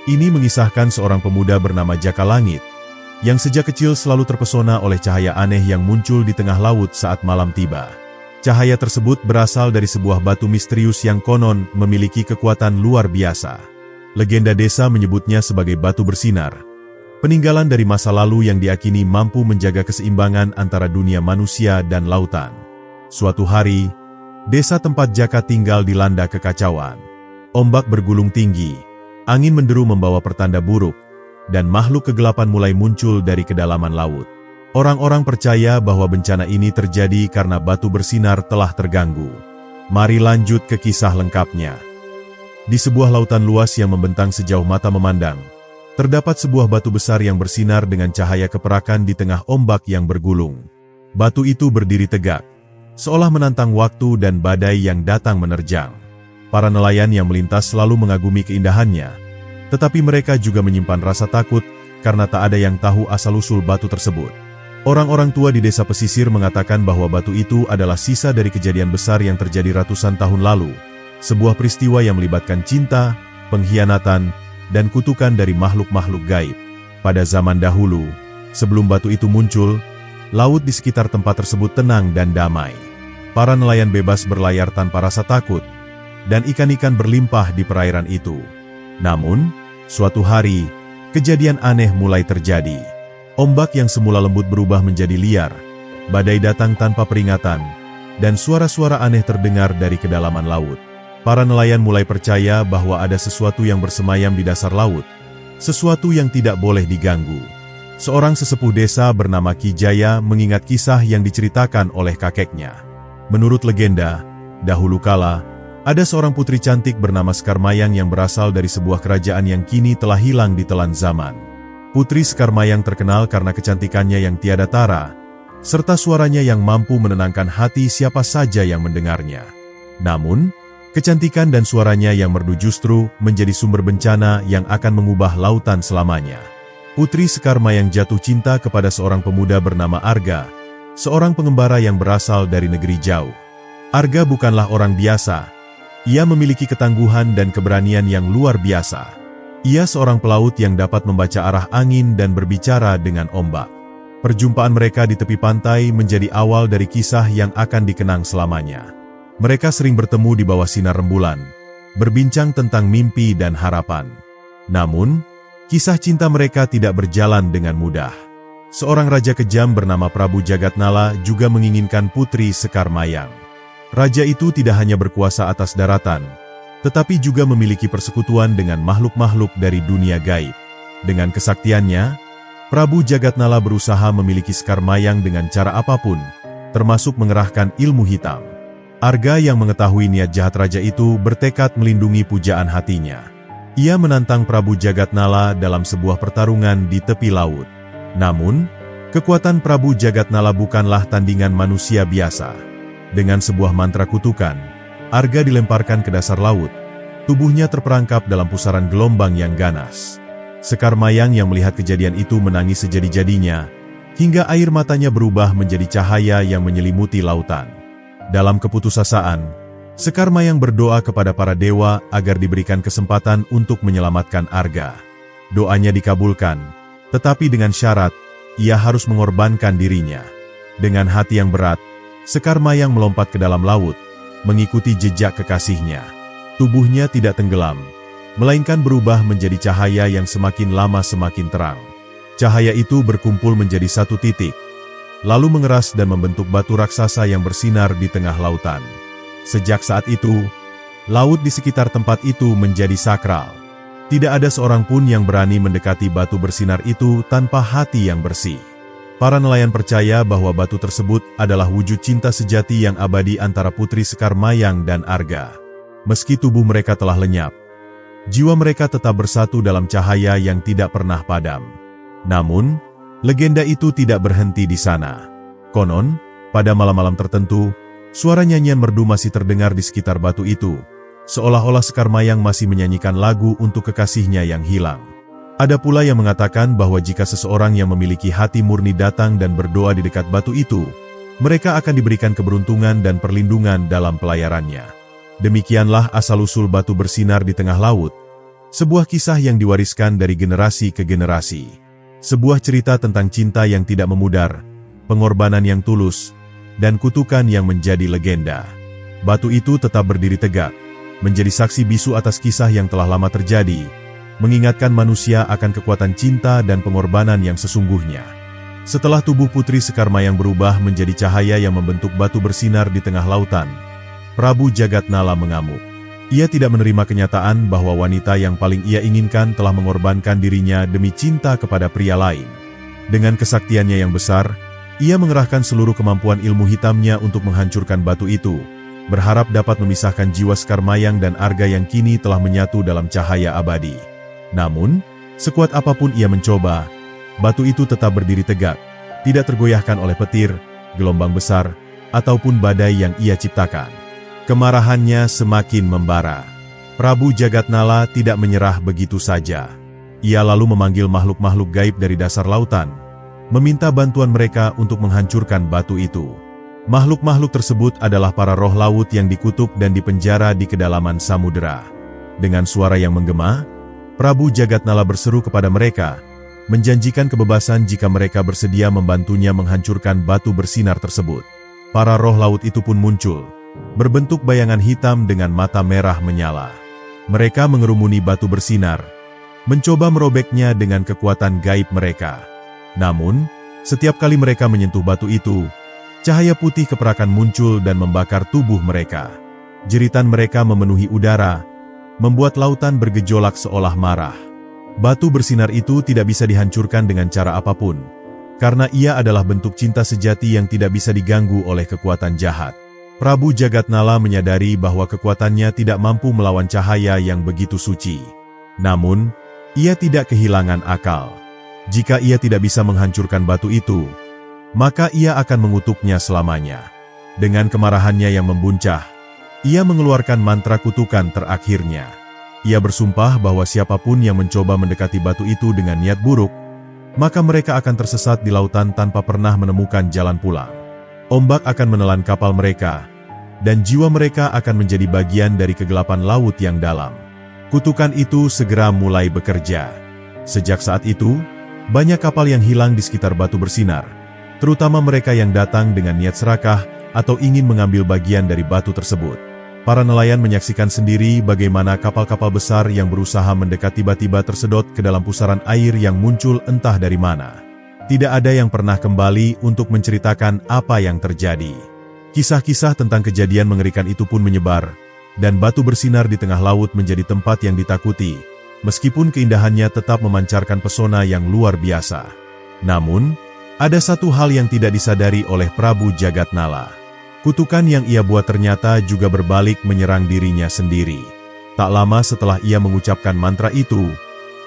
Ini mengisahkan seorang pemuda bernama Jaka Langit, yang sejak kecil selalu terpesona oleh cahaya aneh yang muncul di tengah laut saat malam tiba. Cahaya tersebut berasal dari sebuah batu misterius yang konon memiliki kekuatan luar biasa. Legenda desa menyebutnya sebagai batu bersinar, peninggalan dari masa lalu yang diyakini mampu menjaga keseimbangan antara dunia manusia dan lautan. Suatu hari, desa tempat Jaka tinggal dilanda kekacauan. Ombak bergulung tinggi, angin menderu membawa pertanda buruk, dan makhluk kegelapan mulai muncul dari kedalaman laut. Orang-orang percaya bahwa bencana ini terjadi karena batu bersinar telah terganggu. Mari lanjut ke kisah lengkapnya. Di sebuah lautan luas yang membentang sejauh mata memandang, terdapat sebuah batu besar yang bersinar dengan cahaya keperakan di tengah ombak yang bergulung. Batu itu berdiri tegak, seolah menantang waktu dan badai yang datang menerjang. Para nelayan yang melintas selalu mengagumi keindahannya, tetapi mereka juga menyimpan rasa takut karena tak ada yang tahu asal-usul batu tersebut. Orang-orang tua di desa pesisir mengatakan bahwa batu itu adalah sisa dari kejadian besar yang terjadi ratusan tahun lalu, sebuah peristiwa yang melibatkan cinta, pengkhianatan, dan kutukan dari makhluk-makhluk gaib. Pada zaman dahulu, sebelum batu itu muncul, laut di sekitar tempat tersebut tenang dan damai. Para nelayan bebas berlayar tanpa rasa takut, dan ikan-ikan berlimpah di perairan itu. Namun, suatu hari, kejadian aneh mulai terjadi. Ombak yang semula lembut berubah menjadi liar, badai datang tanpa peringatan, dan suara-suara aneh terdengar dari kedalaman laut. Para nelayan mulai percaya bahwa ada sesuatu yang bersemayam di dasar laut, sesuatu yang tidak boleh diganggu. Seorang sesepuh desa bernama Ki Jaya mengingat kisah yang diceritakan oleh kakeknya. Menurut legenda, dahulu kala, ada seorang putri cantik bernama Sekarmayang yang berasal dari sebuah kerajaan yang kini telah hilang di telan zaman. Putri Sekarmayang terkenal karena kecantikannya yang tiada tara, serta suaranya yang mampu menenangkan hati siapa saja yang mendengarnya. Namun, kecantikan dan suaranya yang merdu justru menjadi sumber bencana yang akan mengubah lautan selamanya. Putri Sekarmayang jatuh cinta kepada seorang pemuda bernama Arga, seorang pengembara yang berasal dari negeri jauh. Arga bukanlah orang biasa. Ia memiliki ketangguhan dan keberanian yang luar biasa. Ia seorang pelaut yang dapat membaca arah angin dan berbicara dengan ombak. Perjumpaan mereka di tepi pantai menjadi awal dari kisah yang akan dikenang selamanya. Mereka sering bertemu di bawah sinar rembulan, berbincang tentang mimpi dan harapan. Namun, kisah cinta mereka tidak berjalan dengan mudah. Seorang raja kejam bernama Prabu Jagatnala juga menginginkan Putri Sekarmayang. Raja itu tidak hanya berkuasa atas daratan, tetapi juga memiliki persekutuan dengan makhluk-makhluk dari dunia gaib. Dengan kesaktiannya, Prabu Jagatnala berusaha memiliki Sekarmayang dengan cara apapun, termasuk mengerahkan ilmu hitam. Arga yang mengetahui niat jahat raja itu bertekad melindungi pujaan hatinya. Ia menantang Prabu Jagatnala dalam sebuah pertarungan di tepi laut. Namun, kekuatan Prabu Jagatnala bukanlah tandingan manusia biasa. Dengan sebuah mantra kutukan, Arga dilemparkan ke dasar laut. Tubuhnya terperangkap dalam pusaran gelombang yang ganas. Sekarmayang yang melihat kejadian itu menangis sejadi-jadinya, hingga air matanya berubah menjadi cahaya yang menyelimuti lautan. Dalam keputusasaan, Sekarmayang berdoa kepada para dewa agar diberikan kesempatan untuk menyelamatkan Arga. Doanya dikabulkan, tetapi dengan syarat, ia harus mengorbankan dirinya. Dengan hati yang berat, Sekarmayang melompat ke dalam laut, mengikuti jejak kekasihnya. Tubuhnya tidak tenggelam, melainkan berubah menjadi cahaya yang semakin lama semakin terang. Cahaya itu berkumpul menjadi satu titik, lalu mengeras dan membentuk batu raksasa yang bersinar di tengah lautan. Sejak saat itu, laut di sekitar tempat itu menjadi sakral. Tidak ada seorang pun yang berani mendekati batu bersinar itu tanpa hati yang bersih. Para nelayan percaya bahwa batu tersebut adalah wujud cinta sejati yang abadi antara Putri Sekarmayang dan Arga. Meski tubuh mereka telah lenyap, jiwa mereka tetap bersatu dalam cahaya yang tidak pernah padam. Namun, legenda itu tidak berhenti di sana. Konon, pada malam-malam tertentu, suara nyanyian merdu masih terdengar di sekitar batu itu, seolah-olah Sekarmayang masih menyanyikan lagu untuk kekasihnya yang hilang. Ada pula yang mengatakan bahwa jika seseorang yang memiliki hati murni datang dan berdoa di dekat batu itu, mereka akan diberikan keberuntungan dan perlindungan dalam pelayarannya. Demikianlah asal-usul batu bersinar di tengah laut, Sebuah kisah yang diwariskan dari generasi ke generasi. Sebuah cerita tentang cinta yang tidak memudar, pengorbanan yang tulus, dan kutukan yang menjadi legenda. Batu itu tetap berdiri tegak, menjadi saksi bisu atas kisah yang telah lama terjadi, mengingatkan manusia akan kekuatan cinta dan pengorbanan yang sesungguhnya. Setelah tubuh Putri Sekarmayang berubah menjadi cahaya yang membentuk batu bersinar di tengah lautan, Prabu Jagatnala mengamuk. Ia tidak menerima kenyataan bahwa wanita yang paling ia inginkan telah mengorbankan dirinya demi cinta kepada pria lain. Dengan kesaktiannya yang besar, ia mengerahkan seluruh kemampuan ilmu hitamnya untuk menghancurkan batu itu, berharap dapat memisahkan jiwa Sekarmayang dan Arga yang kini telah menyatu dalam cahaya abadi. Namun, sekuat apapun ia mencoba, batu itu tetap berdiri tegak, tidak tergoyahkan oleh petir, gelombang besar, ataupun badai yang ia ciptakan. Kemarahannya semakin membara. Prabu Jagatnala tidak menyerah begitu saja. Ia lalu memanggil makhluk-makhluk gaib dari dasar lautan, meminta bantuan mereka untuk menghancurkan batu itu. Makhluk-makhluk tersebut adalah para roh laut yang dikutuk dan dipenjara di kedalaman samudera. Dengan suara yang menggema, Prabu Jagatnala berseru kepada mereka, menjanjikan kebebasan jika mereka bersedia membantunya menghancurkan batu bersinar tersebut. Para roh laut itu pun muncul, berbentuk bayangan hitam dengan mata merah menyala. Mereka mengerumuni batu bersinar, mencoba merobeknya dengan kekuatan gaib mereka. Namun, setiap kali mereka menyentuh batu itu, cahaya putih keperakan muncul dan membakar tubuh mereka. Jeritan mereka memenuhi udara, membuat lautan bergejolak seolah marah. Batu bersinar itu tidak bisa dihancurkan dengan cara apapun, karena ia adalah bentuk cinta sejati yang tidak bisa diganggu oleh kekuatan jahat. Prabu Jagatnala menyadari bahwa kekuatannya tidak mampu melawan cahaya yang begitu suci. Namun, ia tidak kehilangan akal. Jika ia tidak bisa menghancurkan batu itu, maka ia akan mengutuknya selamanya. Dengan kemarahannya yang membuncah, ia mengeluarkan mantra kutukan terakhirnya. Ia bersumpah bahwa siapapun yang mencoba mendekati batu itu dengan niat buruk, maka mereka akan tersesat di lautan tanpa pernah menemukan jalan pulang. Ombak akan menelan kapal mereka, dan jiwa mereka akan menjadi bagian dari kegelapan laut yang dalam. Kutukan itu segera mulai bekerja. Sejak saat itu, banyak kapal yang hilang di sekitar batu bersinar, terutama mereka yang datang dengan niat serakah atau ingin mengambil bagian dari batu tersebut. Para nelayan menyaksikan sendiri bagaimana kapal-kapal besar yang berusaha mendekat tiba-tiba tersedot ke dalam pusaran air yang muncul entah dari mana. Tidak ada yang pernah kembali untuk menceritakan apa yang terjadi. Kisah-kisah tentang kejadian mengerikan itu pun menyebar, dan batu bersinar di tengah laut menjadi tempat yang ditakuti, meskipun keindahannya tetap memancarkan pesona yang luar biasa. Namun, ada satu hal yang tidak disadari oleh Prabu Jagatnala. Kutukan yang ia buat ternyata juga berbalik menyerang dirinya sendiri. Tak lama setelah ia mengucapkan mantra itu,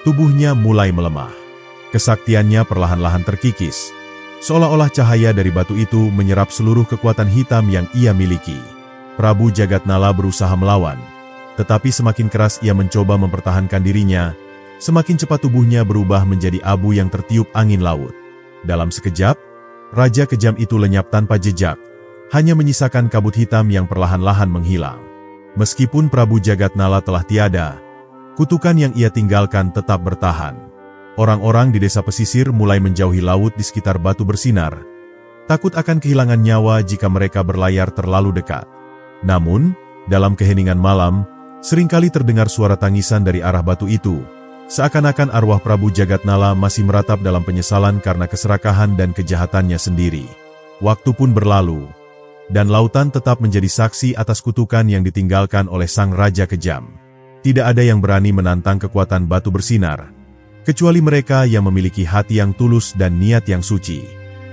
tubuhnya mulai melemah. Kesaktiannya perlahan-lahan terkikis, seolah-olah cahaya dari batu itu menyerap seluruh kekuatan hitam yang ia miliki. Prabu Jagatnala berusaha melawan, tetapi semakin keras ia mencoba mempertahankan dirinya, semakin cepat tubuhnya berubah menjadi abu yang tertiup angin laut. Dalam sekejap, Raja Kejam itu lenyap tanpa jejak, hanya menyisakan kabut hitam yang perlahan-lahan menghilang. Meskipun Prabu Jagatnala telah tiada, kutukan yang ia tinggalkan tetap bertahan. Orang-orang di desa pesisir mulai menjauhi laut di sekitar batu bersinar, takut akan kehilangan nyawa jika mereka berlayar terlalu dekat. Namun, dalam keheningan malam, seringkali terdengar suara tangisan dari arah batu itu, seakan-akan arwah Prabu Jagatnala masih meratap dalam penyesalan karena keserakahan dan kejahatannya sendiri. Waktu pun berlalu, dan lautan tetap menjadi saksi atas kutukan yang ditinggalkan oleh sang Raja Kejam. Tidak ada yang berani menantang kekuatan batu bersinar, kecuali mereka yang memiliki hati yang tulus dan niat yang suci.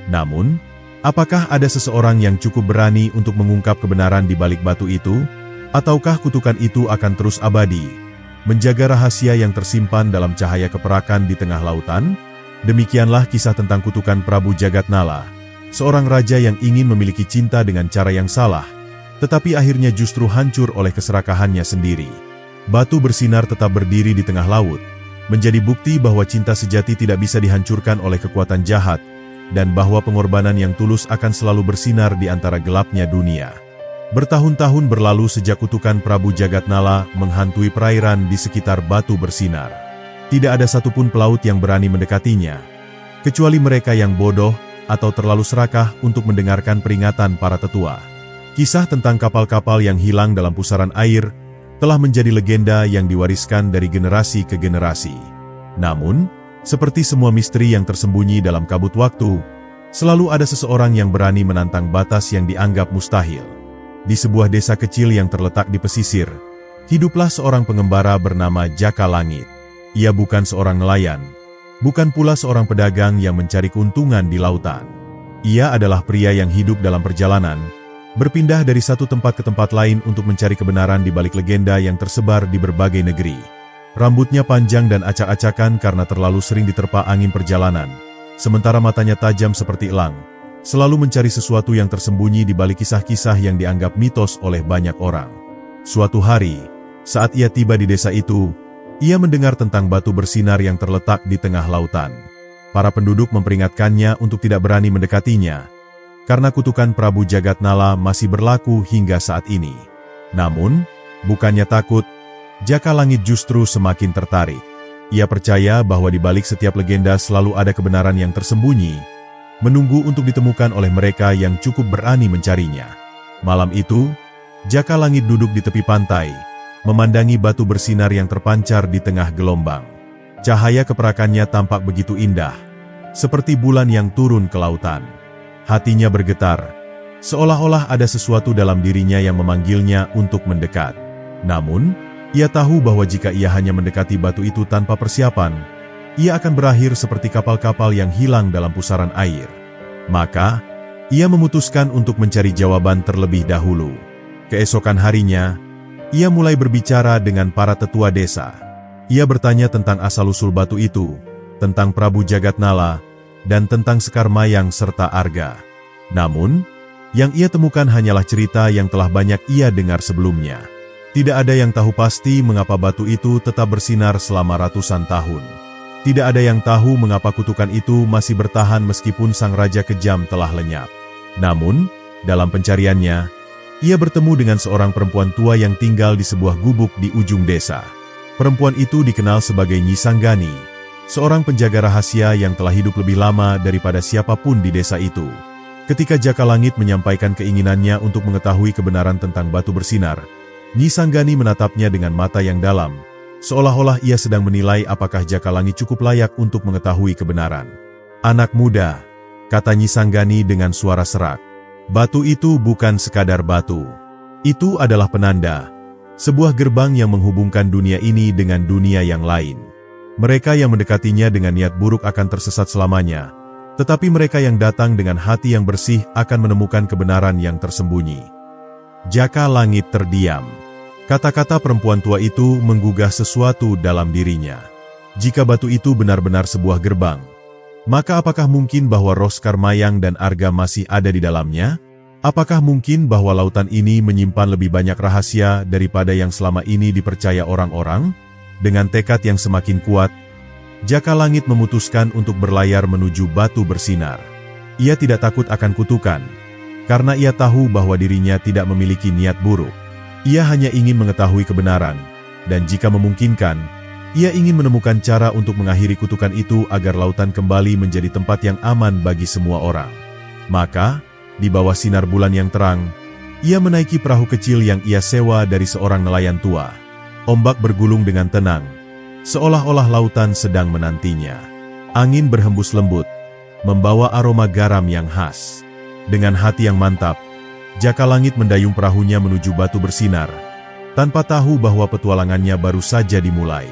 Namun, apakah ada seseorang yang cukup berani untuk mengungkap kebenaran di balik batu itu? Ataukah kutukan itu akan terus abadi, menjaga rahasia yang tersimpan dalam cahaya keperakan di tengah lautan? Demikianlah kisah tentang kutukan Prabu Jagatnala, seorang raja yang ingin memiliki cinta dengan cara yang salah, tetapi akhirnya justru hancur oleh keserakahannya sendiri. Batu bersinar tetap berdiri di tengah laut, menjadi bukti bahwa cinta sejati tidak bisa dihancurkan oleh kekuatan jahat, dan bahwa pengorbanan yang tulus akan selalu bersinar di antara gelapnya dunia. Bertahun-tahun berlalu sejak kutukan Prabu Jagatnala menghantui perairan di sekitar batu bersinar. Tidak ada satupun pelaut yang berani mendekatinya, kecuali mereka yang bodoh atau terlalu serakah untuk mendengarkan peringatan para tetua. Kisah tentang kapal-kapal yang hilang dalam pusaran air telah menjadi legenda yang diwariskan dari generasi ke generasi. Namun, seperti semua misteri yang tersembunyi dalam kabut waktu, selalu ada seseorang yang berani menantang batas yang dianggap mustahil. Di sebuah desa kecil yang terletak di pesisir, hiduplah seorang pengembara bernama Jaka Langit. Ia bukan seorang nelayan, bukan pula seorang pedagang yang mencari keuntungan di lautan. Ia adalah pria yang hidup dalam perjalanan, berpindah dari satu tempat ke tempat lain untuk mencari kebenaran di balik legenda yang tersebar di berbagai negeri. Rambutnya panjang dan acak-acakan karena terlalu sering diterpa angin perjalanan, sementara matanya tajam seperti elang, selalu mencari sesuatu yang tersembunyi di balik kisah-kisah yang dianggap mitos oleh banyak orang. Suatu hari, saat ia tiba di desa itu, ia mendengar tentang batu bersinar yang terletak di tengah lautan. Para penduduk memperingatkannya untuk tidak berani mendekatinya, karena kutukan Prabu Jagatnala masih berlaku hingga saat ini. Namun, bukannya takut, Jaka Langit justru semakin tertarik. Ia percaya bahwa di balik setiap legenda selalu ada kebenaran yang tersembunyi, menunggu untuk ditemukan oleh mereka yang cukup berani mencarinya. Malam itu, Jaka Langit duduk di tepi pantai, memandangi batu bersinar yang terpancar di tengah gelombang. Cahaya keperakannya tampak begitu indah, seperti bulan yang turun ke lautan. Hatinya bergetar, seolah-olah ada sesuatu dalam dirinya yang memanggilnya untuk mendekat. Namun, ia tahu bahwa jika ia hanya mendekati batu itu tanpa persiapan, ia akan berakhir seperti kapal-kapal yang hilang dalam pusaran air. Maka, ia memutuskan untuk mencari jawaban terlebih dahulu. Keesokan harinya, ia mulai berbicara dengan para tetua desa. Ia bertanya tentang asal-usul batu itu, tentang Prabu Jagatnala, dan tentang Sekar Mayang serta Arga. Namun, yang ia temukan hanyalah cerita yang telah banyak ia dengar sebelumnya. Tidak ada yang tahu pasti mengapa batu itu tetap bersinar selama ratusan tahun. Tidak ada yang tahu mengapa kutukan itu masih bertahan meskipun sang raja kejam telah lenyap. Namun, dalam pencariannya, ia bertemu dengan seorang perempuan tua yang tinggal di sebuah gubuk di ujung desa. Perempuan itu dikenal sebagai Nyi Sanggani, seorang penjaga rahasia yang telah hidup lebih lama daripada siapapun di desa itu. Ketika Jaka Langit menyampaikan keinginannya untuk mengetahui kebenaran tentang batu bersinar, Nyi Sanggani menatapnya dengan mata yang dalam, seolah-olah ia sedang menilai apakah Jaka Langit cukup layak untuk mengetahui kebenaran. "Anak muda," kata Nyi Sanggani dengan suara serak, "batu itu bukan sekadar batu. Itu adalah penanda, sebuah gerbang yang menghubungkan dunia ini dengan dunia yang lain. Mereka yang mendekatinya dengan niat buruk akan tersesat selamanya, tetapi mereka yang datang dengan hati yang bersih akan menemukan kebenaran yang tersembunyi." Jaka Langit terdiam. Kata-kata perempuan tua itu menggugah sesuatu dalam dirinya. Jika batu itu benar-benar sebuah gerbang, maka apakah mungkin bahwa roh Sekar Mayang dan Arga masih ada di dalamnya? Apakah mungkin bahwa lautan ini menyimpan lebih banyak rahasia daripada yang selama ini dipercaya orang-orang? Dengan tekad yang semakin kuat, Jaka Langit memutuskan untuk berlayar menuju batu bersinar. Ia tidak takut akan kutukan, karena ia tahu bahwa dirinya tidak memiliki niat buruk. Ia hanya ingin mengetahui kebenaran, dan jika memungkinkan, ia ingin menemukan cara untuk mengakhiri kutukan itu agar lautan kembali menjadi tempat yang aman bagi semua orang. Maka, di bawah sinar bulan yang terang, ia menaiki perahu kecil yang ia sewa dari seorang nelayan tua. Ombak bergulung dengan tenang, seolah-olah lautan sedang menantinya. Angin berhembus lembut, membawa aroma garam yang khas. Dengan hati yang mantap, Jaka Langit mendayung perahunya menuju batu bersinar, tanpa tahu bahwa petualangannya baru saja dimulai.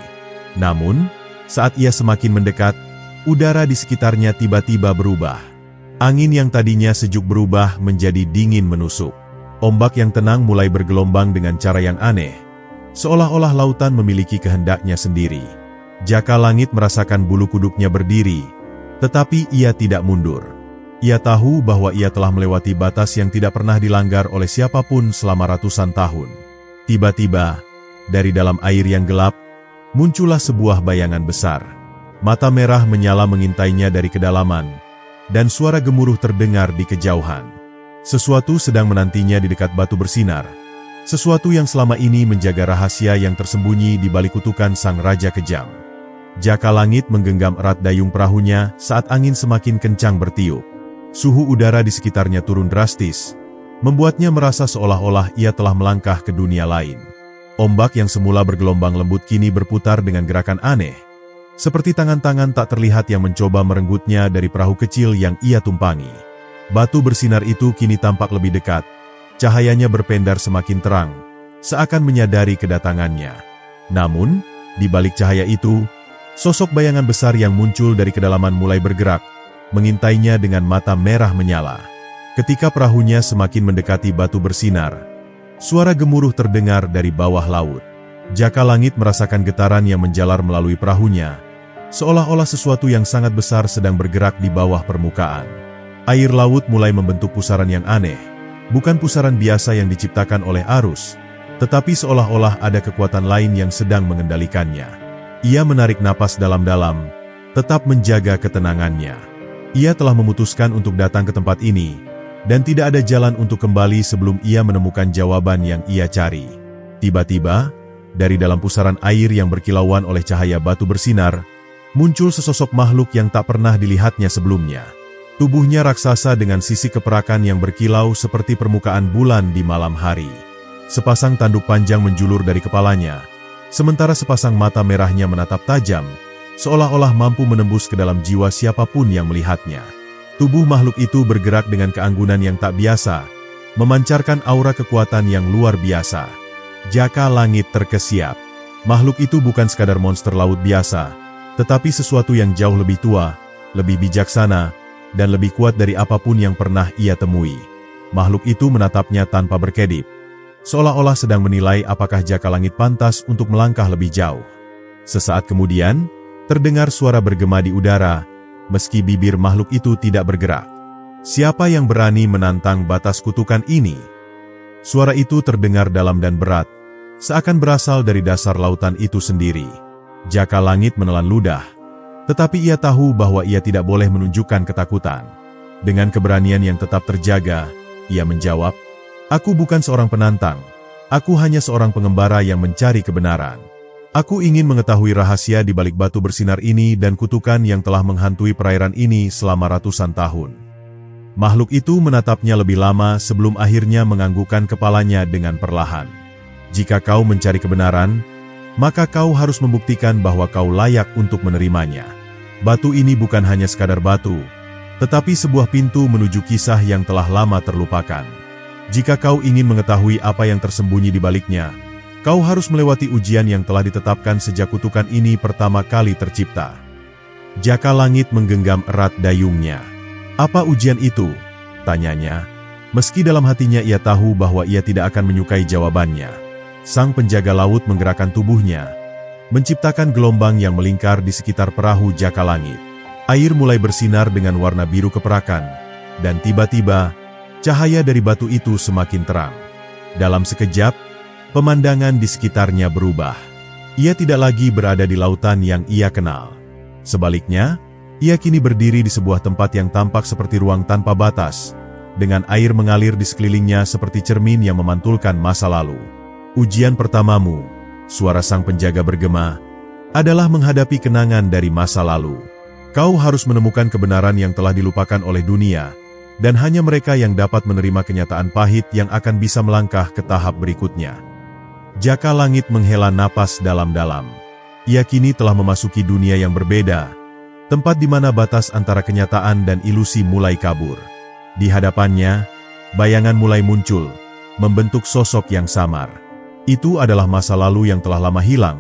Namun, saat ia semakin mendekat, udara di sekitarnya tiba-tiba berubah. Angin yang tadinya sejuk berubah menjadi dingin menusuk. Ombak yang tenang mulai bergelombang dengan cara yang aneh, seolah-olah lautan memiliki kehendaknya sendiri. Jaka Langit merasakan bulu kuduknya berdiri, tetapi ia tidak mundur. Ia tahu bahwa ia telah melewati batas yang tidak pernah dilanggar oleh siapapun selama ratusan tahun. Tiba-tiba, dari dalam air yang gelap, muncullah sebuah bayangan besar. Mata merah menyala mengintainya dari kedalaman, dan suara gemuruh terdengar di kejauhan. Sesuatu sedang menantinya di dekat batu bersinar. Sesuatu yang selama ini menjaga rahasia yang tersembunyi di balik kutukan sang raja kejam. Jaka Langit menggenggam erat dayung perahunya saat angin semakin kencang bertiup. Suhu udara di sekitarnya turun drastis, membuatnya merasa seolah-olah ia telah melangkah ke dunia lain. Ombak yang semula bergelombang lembut kini berputar dengan gerakan aneh, seperti tangan-tangan tak terlihat yang mencoba merenggutnya dari perahu kecil yang ia tumpangi. Batu bersinar itu kini tampak lebih dekat, cahayanya berpendar semakin terang, seakan menyadari kedatangannya. Namun, di balik cahaya itu, sosok bayangan besar yang muncul dari kedalaman mulai bergerak, mengintainya dengan mata merah menyala. Ketika perahunya semakin mendekati batu bersinar, suara gemuruh terdengar dari bawah laut. Jaka Langit merasakan getaran yang menjalar melalui perahunya, seolah-olah sesuatu yang sangat besar sedang bergerak di bawah permukaan. Air laut mulai membentuk pusaran yang aneh, bukan pusaran biasa yang diciptakan oleh arus, tetapi seolah-olah ada kekuatan lain yang sedang mengendalikannya. Ia menarik napas dalam-dalam, tetap menjaga ketenangannya. Ia telah memutuskan untuk datang ke tempat ini, dan tidak ada jalan untuk kembali sebelum ia menemukan jawaban yang ia cari. Tiba-tiba, dari dalam pusaran air yang berkilauan oleh cahaya batu bersinar, muncul sesosok makhluk yang tak pernah dilihatnya sebelumnya. Tubuhnya raksasa dengan sisi keperakan yang berkilau seperti permukaan bulan di malam hari. Sepasang tanduk panjang menjulur dari kepalanya, sementara sepasang mata merahnya menatap tajam, seolah-olah mampu menembus ke dalam jiwa siapapun yang melihatnya. Tubuh makhluk itu bergerak dengan keanggunan yang tak biasa, memancarkan aura kekuatan yang luar biasa. Jaka Langit terkesiap. Makhluk itu bukan sekadar monster laut biasa, tetapi sesuatu yang jauh lebih tua, lebih bijaksana, dan lebih kuat dari apapun yang pernah ia temui. Makhluk itu menatapnya tanpa berkedip, seolah-olah sedang menilai apakah Jaka Langit pantas untuk melangkah lebih jauh. Sesaat kemudian, terdengar suara bergema di udara, meski bibir makhluk itu tidak bergerak. Siapa yang berani menantang batas kutukan ini? Suara itu terdengar dalam dan berat, seakan berasal dari dasar lautan itu sendiri. Jaka Langit menelan ludah, tetapi ia tahu bahwa ia tidak boleh menunjukkan ketakutan. Dengan keberanian yang tetap terjaga, ia menjawab, "Aku bukan seorang penantang, aku hanya seorang pengembara yang mencari kebenaran. Aku ingin mengetahui rahasia di balik batu bersinar ini dan kutukan yang telah menghantui perairan ini selama ratusan tahun." Makhluk itu menatapnya lebih lama sebelum akhirnya menganggukkan kepalanya dengan perlahan. "Jika kau mencari kebenaran, maka kau harus membuktikan bahwa kau layak untuk menerimanya. Batu ini bukan hanya sekadar batu, tetapi sebuah pintu menuju kisah yang telah lama terlupakan. Jika kau ingin mengetahui apa yang tersembunyi di baliknya, kau harus melewati ujian yang telah ditetapkan sejak kutukan ini pertama kali tercipta." Jaka Langit menggenggam erat dayungnya. "Apa ujian itu?" tanyanya. Meski dalam hatinya ia tahu bahwa ia tidak akan menyukai jawabannya. Sang penjaga laut menggerakkan tubuhnya, menciptakan gelombang yang melingkar di sekitar perahu Jaka Langit. Air mulai bersinar dengan warna biru keperakan, dan tiba-tiba, cahaya dari batu itu semakin terang. Dalam sekejap, pemandangan di sekitarnya berubah. Ia tidak lagi berada di lautan yang ia kenal. Sebaliknya, ia kini berdiri di sebuah tempat yang tampak seperti ruang tanpa batas, dengan air mengalir di sekelilingnya seperti cermin yang memantulkan masa lalu. "Ujian pertamamu," suara sang penjaga bergema, "adalah menghadapi kenangan dari masa lalu. Kau harus menemukan kebenaran yang telah dilupakan oleh dunia, dan hanya mereka yang dapat menerima kenyataan pahit yang akan bisa melangkah ke tahap berikutnya." Jaka Langit menghela napas dalam-dalam. Ia kini telah memasuki dunia yang berbeda, tempat di mana batas antara kenyataan dan ilusi mulai kabur. Di hadapannya, bayangan mulai muncul, membentuk sosok yang samar. Itu adalah masa lalu yang telah lama hilang,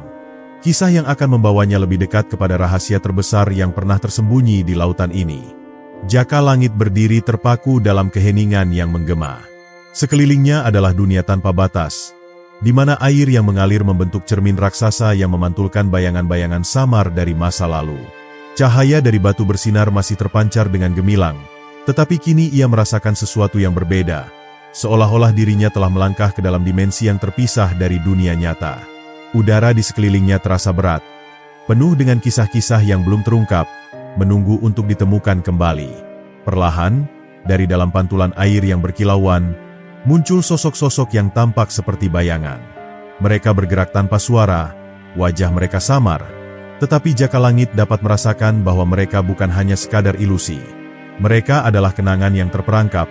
kisah yang akan membawanya lebih dekat kepada rahasia terbesar yang pernah tersembunyi di lautan ini. Jaka Langit berdiri terpaku dalam keheningan yang menggema. Sekelilingnya adalah dunia tanpa batas, di mana air yang mengalir membentuk cermin raksasa yang memantulkan bayangan-bayangan samar dari masa lalu. Cahaya dari batu bersinar masih terpancar dengan gemilang, tetapi kini ia merasakan sesuatu yang berbeda, seolah-olah dirinya telah melangkah ke dalam dimensi yang terpisah dari dunia nyata. Udara di sekelilingnya terasa berat, penuh dengan kisah-kisah yang belum terungkap, menunggu untuk ditemukan kembali. Perlahan, Dari dalam pantulan air yang berkilauan, muncul sosok-sosok yang tampak seperti bayangan. Mereka bergerak tanpa suara, wajah mereka samar, tetapi Jaka Langit dapat merasakan bahwa mereka bukan hanya sekadar ilusi. Mereka adalah kenangan yang terperangkap,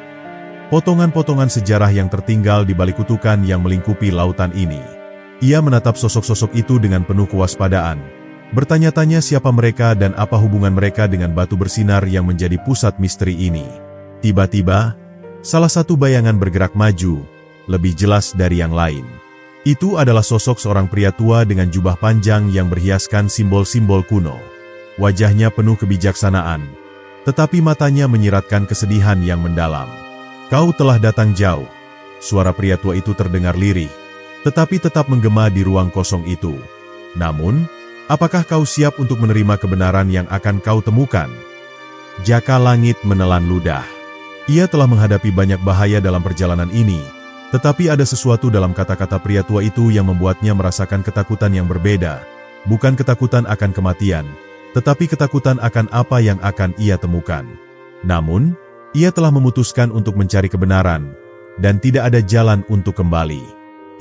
potongan-potongan sejarah yang tertinggal di balik kutukan yang melingkupi lautan ini. Ia menatap sosok-sosok itu dengan penuh kewaspadaan, bertanya-tanya siapa mereka dan apa hubungan mereka dengan batu bersinar yang menjadi pusat misteri ini. Tiba-tiba, salah satu bayangan bergerak maju, lebih jelas dari yang lain. Itu adalah sosok seorang pria tua dengan jubah panjang yang berhiaskan simbol-simbol kuno. Wajahnya penuh kebijaksanaan, tetapi matanya menyiratkan kesedihan yang mendalam. "Kau telah datang jauh." Suara pria tua itu terdengar lirih, tetapi tetap menggema di ruang kosong itu. "Namun, apakah kau siap untuk menerima kebenaran yang akan kau temukan?" Jaka Langit menelan ludah. Ia telah menghadapi banyak bahaya dalam perjalanan ini, tetapi ada sesuatu dalam kata-kata pria tua itu yang membuatnya merasakan ketakutan yang berbeda. Bukan ketakutan akan kematian, tetapi ketakutan akan apa yang akan ia temukan. Namun, ia telah memutuskan untuk mencari kebenaran, dan tidak ada jalan untuk kembali.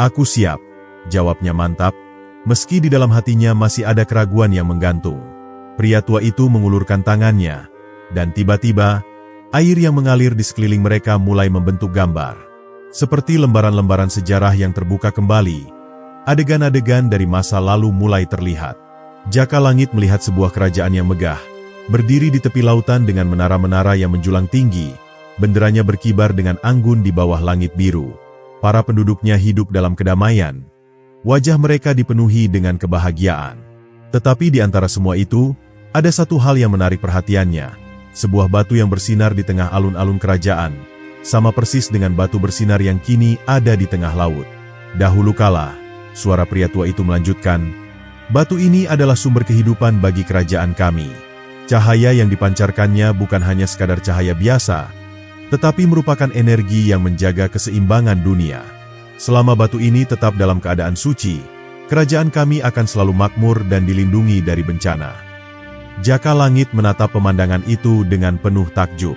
"Aku siap," jawabnya mantap, meski di dalam hatinya masih ada keraguan yang menggantung. Pria tua itu mengulurkan tangannya, dan tiba-tiba, air yang mengalir di sekeliling mereka mulai membentuk gambar. Seperti lembaran-lembaran sejarah yang terbuka kembali, adegan-adegan dari masa lalu mulai terlihat. Jaka Langit melihat sebuah kerajaan yang megah, berdiri di tepi lautan dengan menara-menara yang menjulang tinggi, benderanya berkibar dengan anggun di bawah langit biru. Para penduduknya hidup dalam kedamaian. Wajah mereka dipenuhi dengan kebahagiaan. Tetapi di antara semua itu, ada satu hal yang menarik perhatiannya. Sebuah batu yang bersinar di tengah alun-alun kerajaan, sama persis dengan batu bersinar yang kini ada di tengah laut. "Dahulu kala," suara pria tua itu melanjutkan, "batu ini adalah sumber kehidupan bagi kerajaan kami. Cahaya yang dipancarkannya bukan hanya sekadar cahaya biasa, tetapi merupakan energi yang menjaga keseimbangan dunia. Selama batu ini tetap dalam keadaan suci, kerajaan kami akan selalu makmur dan dilindungi dari bencana." Jaka Langit menatap pemandangan itu dengan penuh takjub.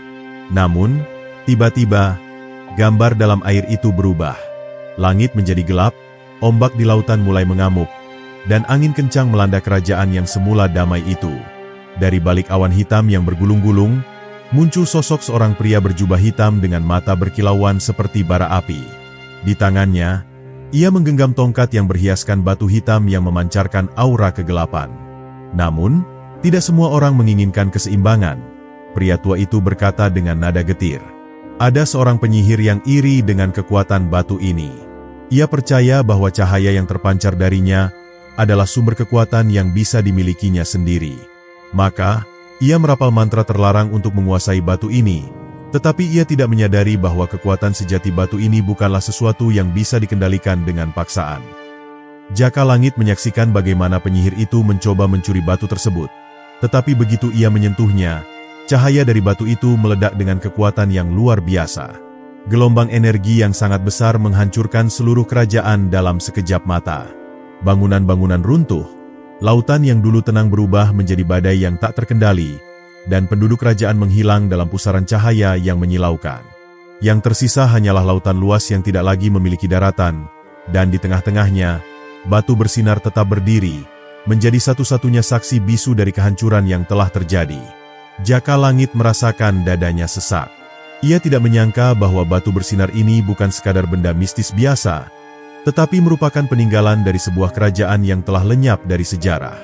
Namun, tiba-tiba, gambar dalam air itu berubah. Langit menjadi gelap, ombak di lautan mulai mengamuk, dan angin kencang melanda kerajaan yang semula damai itu. Dari balik awan hitam yang bergulung-gulung, muncul sosok seorang pria berjubah hitam dengan mata berkilauan seperti bara api. Di tangannya, ia menggenggam tongkat yang berhiaskan batu hitam yang memancarkan aura kegelapan. Namun, tidak semua orang menginginkan keseimbangan. Pria tua itu berkata dengan nada getir. Ada seorang penyihir yang iri dengan kekuatan batu ini. Ia percaya bahwa cahaya yang terpancar darinya adalah sumber kekuatan yang bisa dimilikinya sendiri. Maka, ia merapal mantra terlarang untuk menguasai batu ini, tetapi ia tidak menyadari bahwa kekuatan sejati batu ini bukanlah sesuatu yang bisa dikendalikan dengan paksaan. Jaka Langit menyaksikan bagaimana penyihir itu mencoba mencuri batu tersebut. Tetapi begitu ia menyentuhnya, cahaya dari batu itu meledak dengan kekuatan yang luar biasa. Gelombang energi yang sangat besar menghancurkan seluruh kerajaan dalam sekejap mata. Bangunan-bangunan runtuh, lautan yang dulu tenang berubah menjadi badai yang tak terkendali, dan penduduk kerajaan menghilang dalam pusaran cahaya yang menyilaukan. Yang tersisa hanyalah lautan luas yang tidak lagi memiliki daratan, dan di tengah-tengahnya, batu bersinar tetap berdiri, menjadi satu-satunya saksi bisu dari kehancuran yang telah terjadi. Jaka Langit merasakan dadanya sesak. Ia tidak menyangka bahwa batu bersinar ini bukan sekadar benda mistis biasa, tetapi merupakan peninggalan dari sebuah kerajaan yang telah lenyap dari sejarah.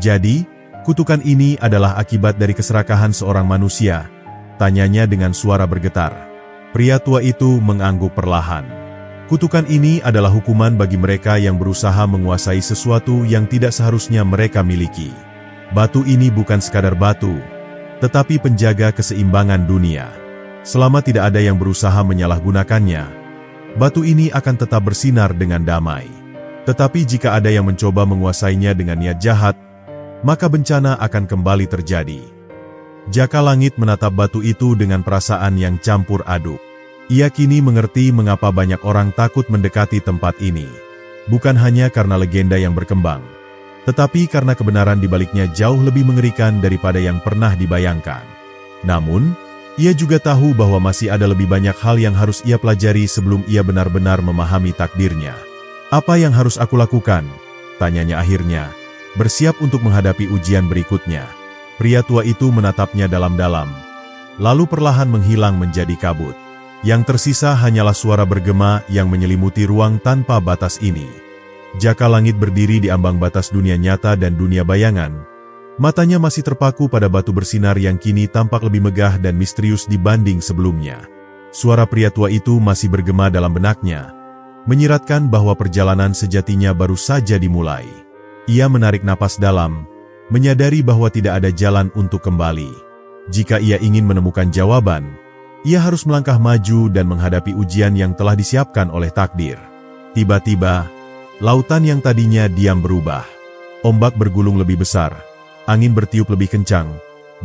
Jadi, kutukan ini adalah akibat dari keserakahan seorang manusia, tanyanya dengan suara bergetar. Pria tua itu mengangguk perlahan. Kutukan ini adalah hukuman bagi mereka yang berusaha menguasai sesuatu yang tidak seharusnya mereka miliki. Batu ini bukan sekadar batu, tetapi penjaga keseimbangan dunia. Selama tidak ada yang berusaha menyalahgunakannya, batu ini akan tetap bersinar dengan damai. Tetapi jika ada yang mencoba menguasainya dengan niat jahat, maka bencana akan kembali terjadi. Jaka Langit menatap batu itu dengan perasaan yang campur aduk. Ia kini mengerti mengapa banyak orang takut mendekati tempat ini. Bukan hanya karena legenda yang berkembang, tetapi karena kebenaran di baliknya jauh lebih mengerikan daripada yang pernah dibayangkan. Namun, Ia juga tahu bahwa masih ada lebih banyak hal yang harus ia pelajari sebelum ia benar-benar memahami takdirnya. "Apa yang harus aku lakukan?" tanyanya akhirnya, bersiap untuk menghadapi ujian berikutnya. Pria tua itu menatapnya dalam-dalam, lalu perlahan menghilang menjadi kabut. Yang tersisa hanyalah suara bergema yang menyelimuti ruang tanpa batas ini. Jaka Langit berdiri di ambang batas dunia nyata dan dunia bayangan. Matanya masih terpaku pada batu bersinar yang kini tampak lebih megah dan misterius dibanding sebelumnya. Suara pria tua itu masih bergema dalam benaknya, menyiratkan bahwa perjalanan sejatinya baru saja dimulai. Ia menarik napas dalam, menyadari bahwa tidak ada jalan untuk kembali. Jika ia ingin menemukan jawaban, ia harus melangkah maju dan menghadapi ujian yang telah disiapkan oleh takdir. Tiba-tiba, lautan yang tadinya diam berubah. Ombak bergulung lebih besar, angin bertiup lebih kencang,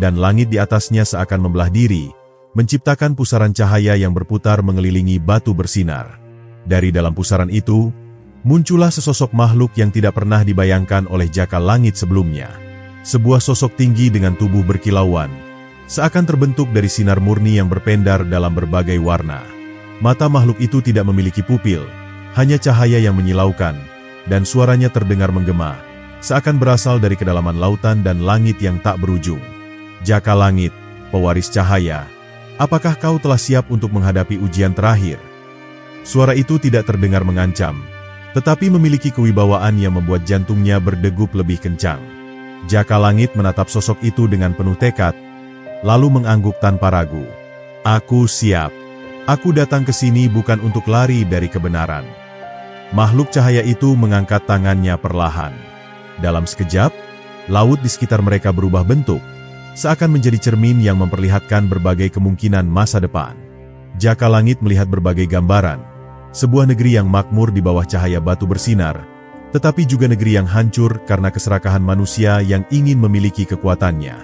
dan langit di atasnya seakan membelah diri, menciptakan pusaran cahaya yang berputar mengelilingi batu bersinar. Dari dalam pusaran itu, muncullah sesosok makhluk yang tidak pernah dibayangkan oleh Jaka Langit sebelumnya. Sebuah sosok tinggi dengan tubuh berkilauan, seakan terbentuk dari sinar murni yang berpendar dalam berbagai warna. Mata makhluk itu tidak memiliki pupil, hanya cahaya yang menyilaukan, dan suaranya terdengar menggema, seakan berasal dari kedalaman lautan dan langit yang tak berujung. "Jaka Langit, pewaris cahaya, apakah kau telah siap untuk menghadapi ujian terakhir?" Suara itu tidak terdengar mengancam, tetapi memiliki kewibawaan yang membuat jantungnya berdegup lebih kencang. Jaka Langit menatap sosok itu dengan penuh tekad, lalu mengangguk tanpa ragu. "Aku siap. Aku datang ke sini bukan untuk lari dari kebenaran." Makhluk cahaya itu mengangkat tangannya perlahan. Dalam sekejap, laut di sekitar mereka berubah bentuk, seakan menjadi cermin yang memperlihatkan berbagai kemungkinan masa depan. Jaka Langit melihat berbagai gambaran, sebuah negeri yang makmur di bawah cahaya batu bersinar, tetapi juga negeri yang hancur karena keserakahan manusia yang ingin memiliki kekuatannya.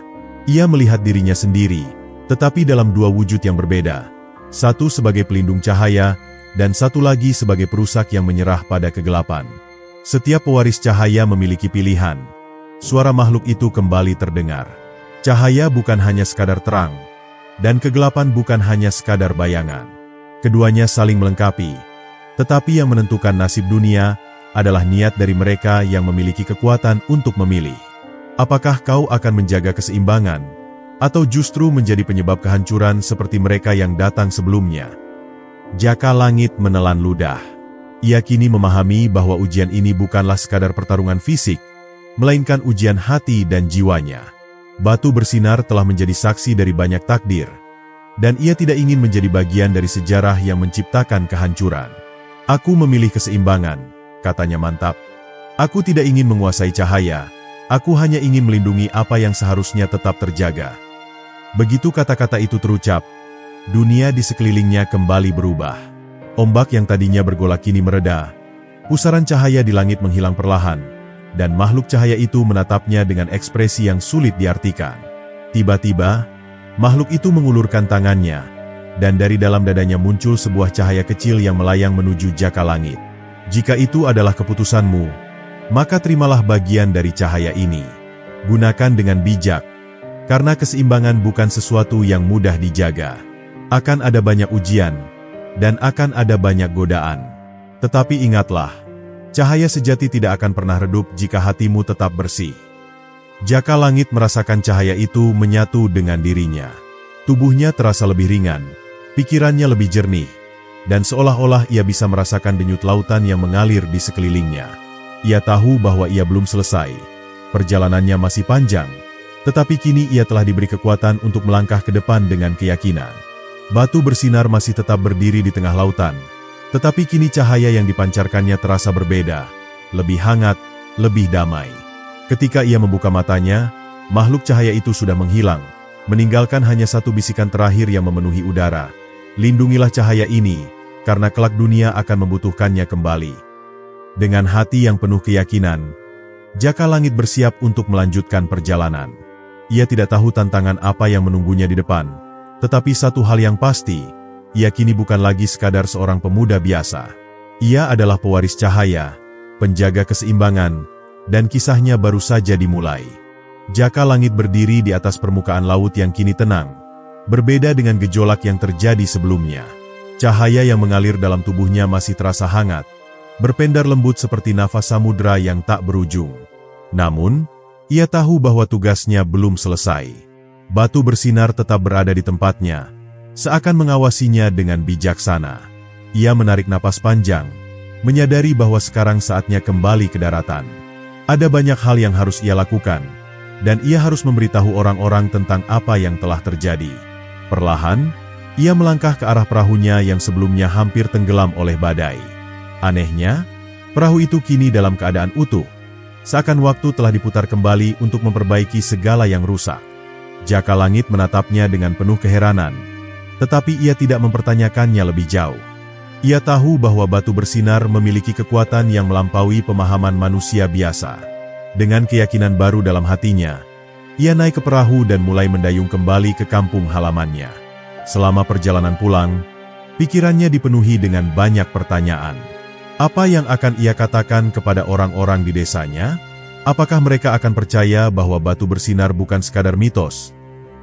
Ia melihat dirinya sendiri, tetapi dalam dua wujud yang berbeda. Satu sebagai pelindung cahaya, dan satu lagi sebagai perusak yang menyerah pada kegelapan. Setiap pewaris cahaya memiliki pilihan. Suara makhluk itu kembali terdengar. Cahaya bukan hanya sekadar terang, dan kegelapan bukan hanya sekadar bayangan. Keduanya saling melengkapi, tetapi yang menentukan nasib dunia adalah niat dari mereka yang memiliki kekuatan untuk memilih. Apakah kau akan menjaga keseimbangan, atau justru menjadi penyebab kehancuran seperti mereka yang datang sebelumnya? Jaka Langit menelan ludah. Ia kini memahami bahwa ujian ini bukanlah sekadar pertarungan fisik, melainkan ujian hati dan jiwanya. Batu bersinar telah menjadi saksi dari banyak takdir, dan ia tidak ingin menjadi bagian dari sejarah yang menciptakan kehancuran. "Aku memilih keseimbangan," katanya mantap. "Aku tidak ingin menguasai cahaya. Aku hanya ingin melindungi apa yang seharusnya tetap terjaga." Begitu kata-kata itu terucap, dunia di sekelilingnya kembali berubah. Ombak yang tadinya bergolak kini mereda, pusaran cahaya di langit menghilang perlahan, dan makhluk cahaya itu menatapnya dengan ekspresi yang sulit diartikan. Tiba-tiba, makhluk itu mengulurkan tangannya, dan dari dalam dadanya muncul sebuah cahaya kecil yang melayang menuju Jaka Langit. "Jika itu adalah keputusanmu, maka terimalah bagian dari cahaya ini. Gunakan dengan bijak, karena keseimbangan bukan sesuatu yang mudah dijaga. Akan ada banyak ujian, dan akan ada banyak godaan. Tetapi ingatlah, cahaya sejati tidak akan pernah redup jika hatimu tetap bersih." Jaka Langit merasakan cahaya itu menyatu dengan dirinya. Tubuhnya terasa lebih ringan, pikirannya lebih jernih, dan seolah-olah ia bisa merasakan denyut lautan yang mengalir di sekelilingnya. Ia tahu bahwa ia belum selesai. Perjalanannya masih panjang, tetapi kini ia telah diberi kekuatan untuk melangkah ke depan dengan keyakinan. Batu bersinar masih tetap berdiri di tengah lautan, tetapi kini cahaya yang dipancarkannya terasa berbeda, lebih hangat, lebih damai. Ketika ia membuka matanya, makhluk cahaya itu sudah menghilang, meninggalkan hanya satu bisikan terakhir yang memenuhi udara. "Lindungilah cahaya ini, karena kelak dunia akan membutuhkannya kembali." Dengan hati yang penuh keyakinan, Jaka Langit bersiap untuk melanjutkan perjalanan. Ia tidak tahu tantangan apa yang menunggunya di depan, tetapi satu hal yang pasti, ia kini bukan lagi sekadar seorang pemuda biasa. Ia adalah pewaris cahaya, penjaga keseimbangan, dan kisahnya baru saja dimulai. Jaka Langit berdiri di atas permukaan laut yang kini tenang, Berbeda dengan gejolak yang terjadi sebelumnya, cahaya yang mengalir dalam tubuhnya masih terasa hangat, berpendar lembut seperti nafas samudera yang tak berujung. Namun, ia tahu bahwa tugasnya belum selesai. Batu bersinar tetap berada di tempatnya, seakan mengawasinya dengan bijaksana. Ia menarik napas panjang, menyadari bahwa sekarang saatnya kembali ke daratan. Ada banyak hal yang harus ia lakukan, dan ia harus memberitahu orang-orang tentang apa yang telah terjadi. Perlahan, ia melangkah ke arah perahunya yang sebelumnya hampir tenggelam oleh badai. Anehnya, perahu itu kini dalam keadaan utuh, seakan waktu telah diputar kembali untuk memperbaiki segala yang rusak. Jaka Langit menatapnya dengan penuh keheranan, tetapi ia tidak mempertanyakannya lebih jauh. Ia tahu bahwa batu bersinar memiliki kekuatan yang melampaui pemahaman manusia biasa. Dengan keyakinan baru dalam hatinya, ia naik ke perahu dan mulai mendayung kembali ke kampung halamannya. Selama perjalanan pulang, pikirannya dipenuhi dengan banyak pertanyaan. Apa yang akan ia katakan kepada orang-orang di desanya? Apakah mereka akan percaya bahwa batu bersinar bukan sekadar mitos,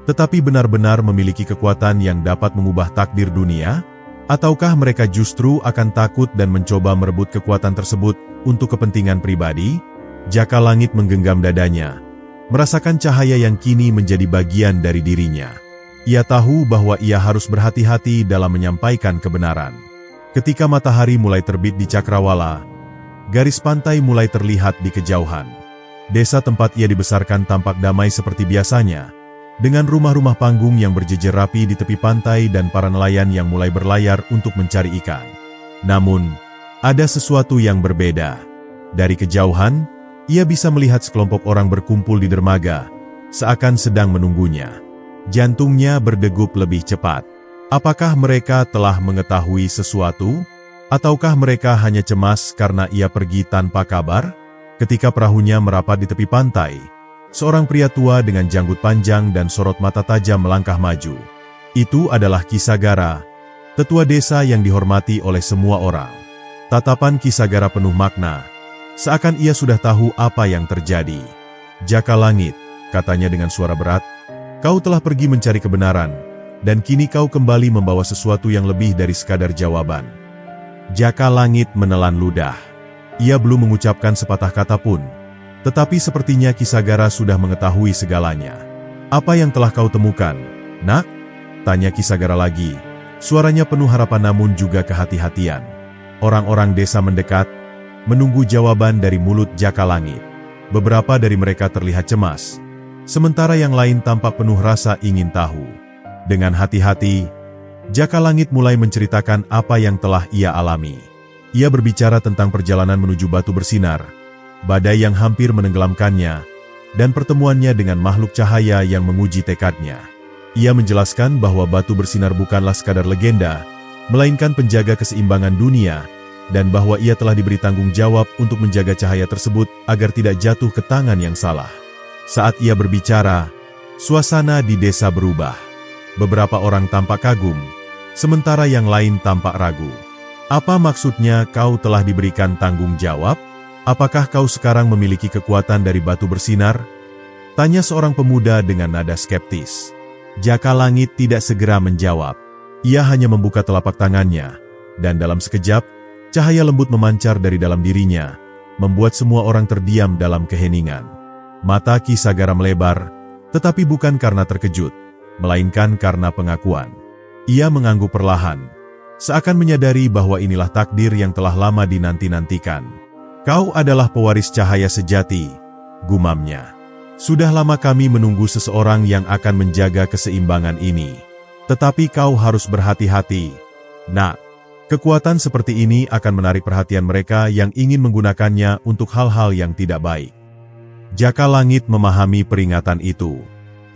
tetapi benar-benar memiliki kekuatan yang dapat mengubah takdir dunia? Ataukah mereka justru akan takut dan mencoba merebut kekuatan tersebut untuk kepentingan pribadi? Jaka Langit menggenggam dadanya, merasakan cahaya yang kini menjadi bagian dari dirinya. Ia tahu bahwa ia harus berhati-hati dalam menyampaikan kebenaran. Ketika matahari mulai terbit di Cakrawala, garis pantai mulai terlihat di kejauhan. Desa tempat ia dibesarkan tampak damai seperti biasanya, dengan rumah-rumah panggung yang berjejer rapi di tepi pantai dan para nelayan yang mulai berlayar untuk mencari ikan. Namun, ada sesuatu yang berbeda. Dari kejauhan, ia bisa melihat sekelompok orang berkumpul di dermaga, seakan sedang menunggunya. Jantungnya berdegup lebih cepat. Apakah mereka telah mengetahui sesuatu? Ataukah mereka hanya cemas karena ia pergi tanpa kabar? Ketika perahunya merapat di tepi pantai, seorang pria tua dengan janggut panjang dan sorot mata tajam melangkah maju. Itu adalah Kisagara, tetua desa yang dihormati oleh semua orang. Tatapan Kisagara penuh makna, seakan ia sudah tahu apa yang terjadi. Jaka Langit, katanya dengan suara berat, kau telah pergi mencari kebenaran, dan kini kau kembali membawa sesuatu yang lebih dari sekadar jawaban. Jaka Langit menelan ludah. Ia belum mengucapkan sepatah kata pun, tetapi sepertinya Kisagara sudah mengetahui segalanya. Apa yang telah kau temukan, nak? Tanya Kisagara lagi. Suaranya penuh harapan namun juga kehati-hatian. Orang-orang desa mendekat, menunggu jawaban dari mulut Jaka Langit. Beberapa dari mereka terlihat cemas, sementara yang lain tampak penuh rasa ingin tahu. Dengan hati-hati, Jaka Langit mulai menceritakan apa yang telah ia alami. Ia berbicara tentang perjalanan menuju batu bersinar, badai yang hampir menenggelamkannya, dan pertemuannya dengan makhluk cahaya yang menguji tekadnya. Ia menjelaskan bahwa batu bersinar bukanlah sekadar legenda, melainkan penjaga keseimbangan dunia, dan bahwa ia telah diberi tanggung jawab untuk menjaga cahaya tersebut agar tidak jatuh ke tangan yang salah. Saat ia berbicara, suasana di desa berubah. Beberapa orang tampak kagum, sementara yang lain tampak ragu. Apa maksudnya kau telah diberikan tanggung jawab? Apakah kau sekarang memiliki kekuatan dari batu bersinar? Tanya seorang pemuda dengan nada skeptis. Jaka Langit tidak segera menjawab. Ia hanya membuka telapak tangannya, dan dalam sekejap, cahaya lembut memancar dari dalam dirinya, membuat semua orang terdiam dalam keheningan. Mata Kisagara melebar, tetapi bukan karena terkejut, melainkan karena pengakuan. Ia mengangguk perlahan, seakan menyadari bahwa inilah takdir yang telah lama dinanti-nantikan. Kau adalah pewaris cahaya sejati, gumamnya. Sudah lama kami menunggu seseorang yang akan menjaga keseimbangan ini. Tetapi kau harus berhati-hati, nak. Kekuatan seperti ini akan menarik perhatian mereka yang ingin menggunakannya untuk hal-hal yang tidak baik. Jaka Langit memahami peringatan itu.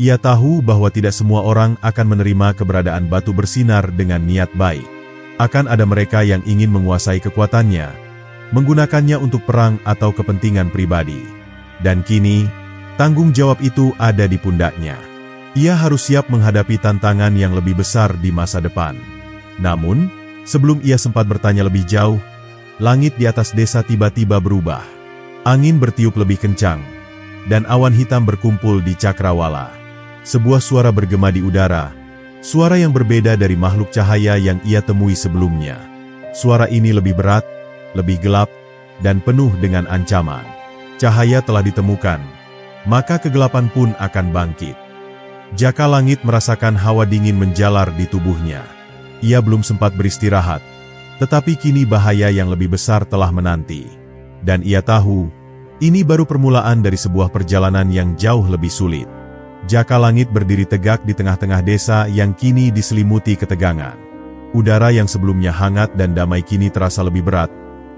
Ia tahu bahwa tidak semua orang akan menerima keberadaan batu bersinar dengan niat baik. Akan ada mereka yang ingin menguasai kekuatannya, menggunakannya untuk perang atau kepentingan pribadi. Dan kini, tanggung jawab itu ada di pundaknya. Ia harus siap menghadapi tantangan yang lebih besar di masa depan. Namun, sebelum ia sempat bertanya lebih jauh, langit di atas desa tiba-tiba berubah. Angin bertiup lebih kencang, dan awan hitam berkumpul di Cakrawala. Sebuah suara bergema di udara, Suara yang berbeda dari makhluk cahaya yang ia temui sebelumnya. Suara ini lebih berat, lebih gelap, dan penuh dengan ancaman. Cahaya telah ditemukan, maka kegelapan pun akan bangkit. Jaka Langit merasakan hawa dingin menjalar di tubuhnya. Ia belum sempat beristirahat, tetapi kini bahaya yang lebih besar telah menanti. Dan ia tahu, ini baru permulaan dari sebuah perjalanan yang jauh lebih sulit. Jaka Langit berdiri tegak di tengah-tengah desa yang kini diselimuti ketegangan. Udara yang sebelumnya hangat dan damai kini terasa lebih berat,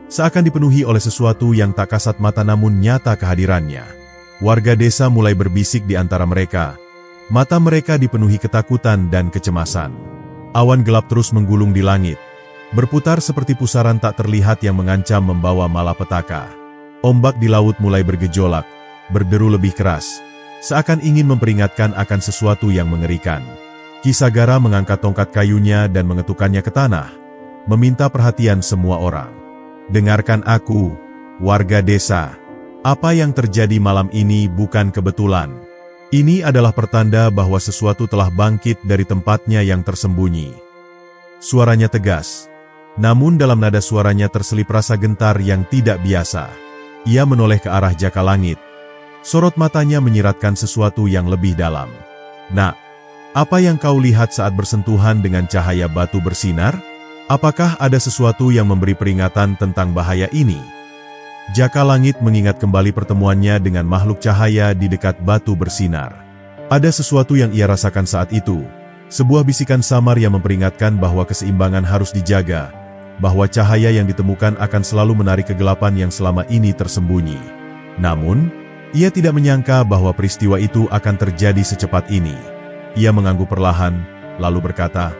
seakan dipenuhi oleh sesuatu yang tak kasat mata namun nyata kehadirannya. Warga desa mulai berbisik di antara mereka. Mata mereka dipenuhi ketakutan dan kecemasan. Awan gelap terus menggulung di langit, berputar seperti pusaran tak terlihat yang mengancam membawa malapetaka. Ombak di laut mulai bergejolak, berderu lebih keras, seakan ingin memperingatkan akan sesuatu yang mengerikan. Ki Sagara mengangkat tongkat kayunya dan mengetukkannya ke tanah, meminta perhatian semua orang. Dengarkan aku, warga desa. Apa yang terjadi malam ini bukan kebetulan. Ini adalah pertanda bahwa sesuatu telah bangkit dari tempatnya yang tersembunyi. Suaranya tegas, namun dalam nada suaranya terselip rasa gentar yang tidak biasa. Ia menoleh ke arah Jaka Langit. Sorot matanya menyiratkan sesuatu yang lebih dalam. Nak, apa yang kau lihat saat bersentuhan dengan cahaya batu bersinar? Apakah ada sesuatu yang memberi peringatan tentang bahaya ini? Jaka Langit mengingat kembali pertemuannya dengan makhluk cahaya di dekat batu bersinar. Ada sesuatu yang ia rasakan saat itu. Sebuah bisikan samar yang memperingatkan bahwa keseimbangan harus dijaga, bahwa cahaya yang ditemukan akan selalu menarik kegelapan yang selama ini tersembunyi. Namun, ia tidak menyangka bahwa peristiwa itu akan terjadi secepat ini. Ia mengangguk perlahan, lalu berkata,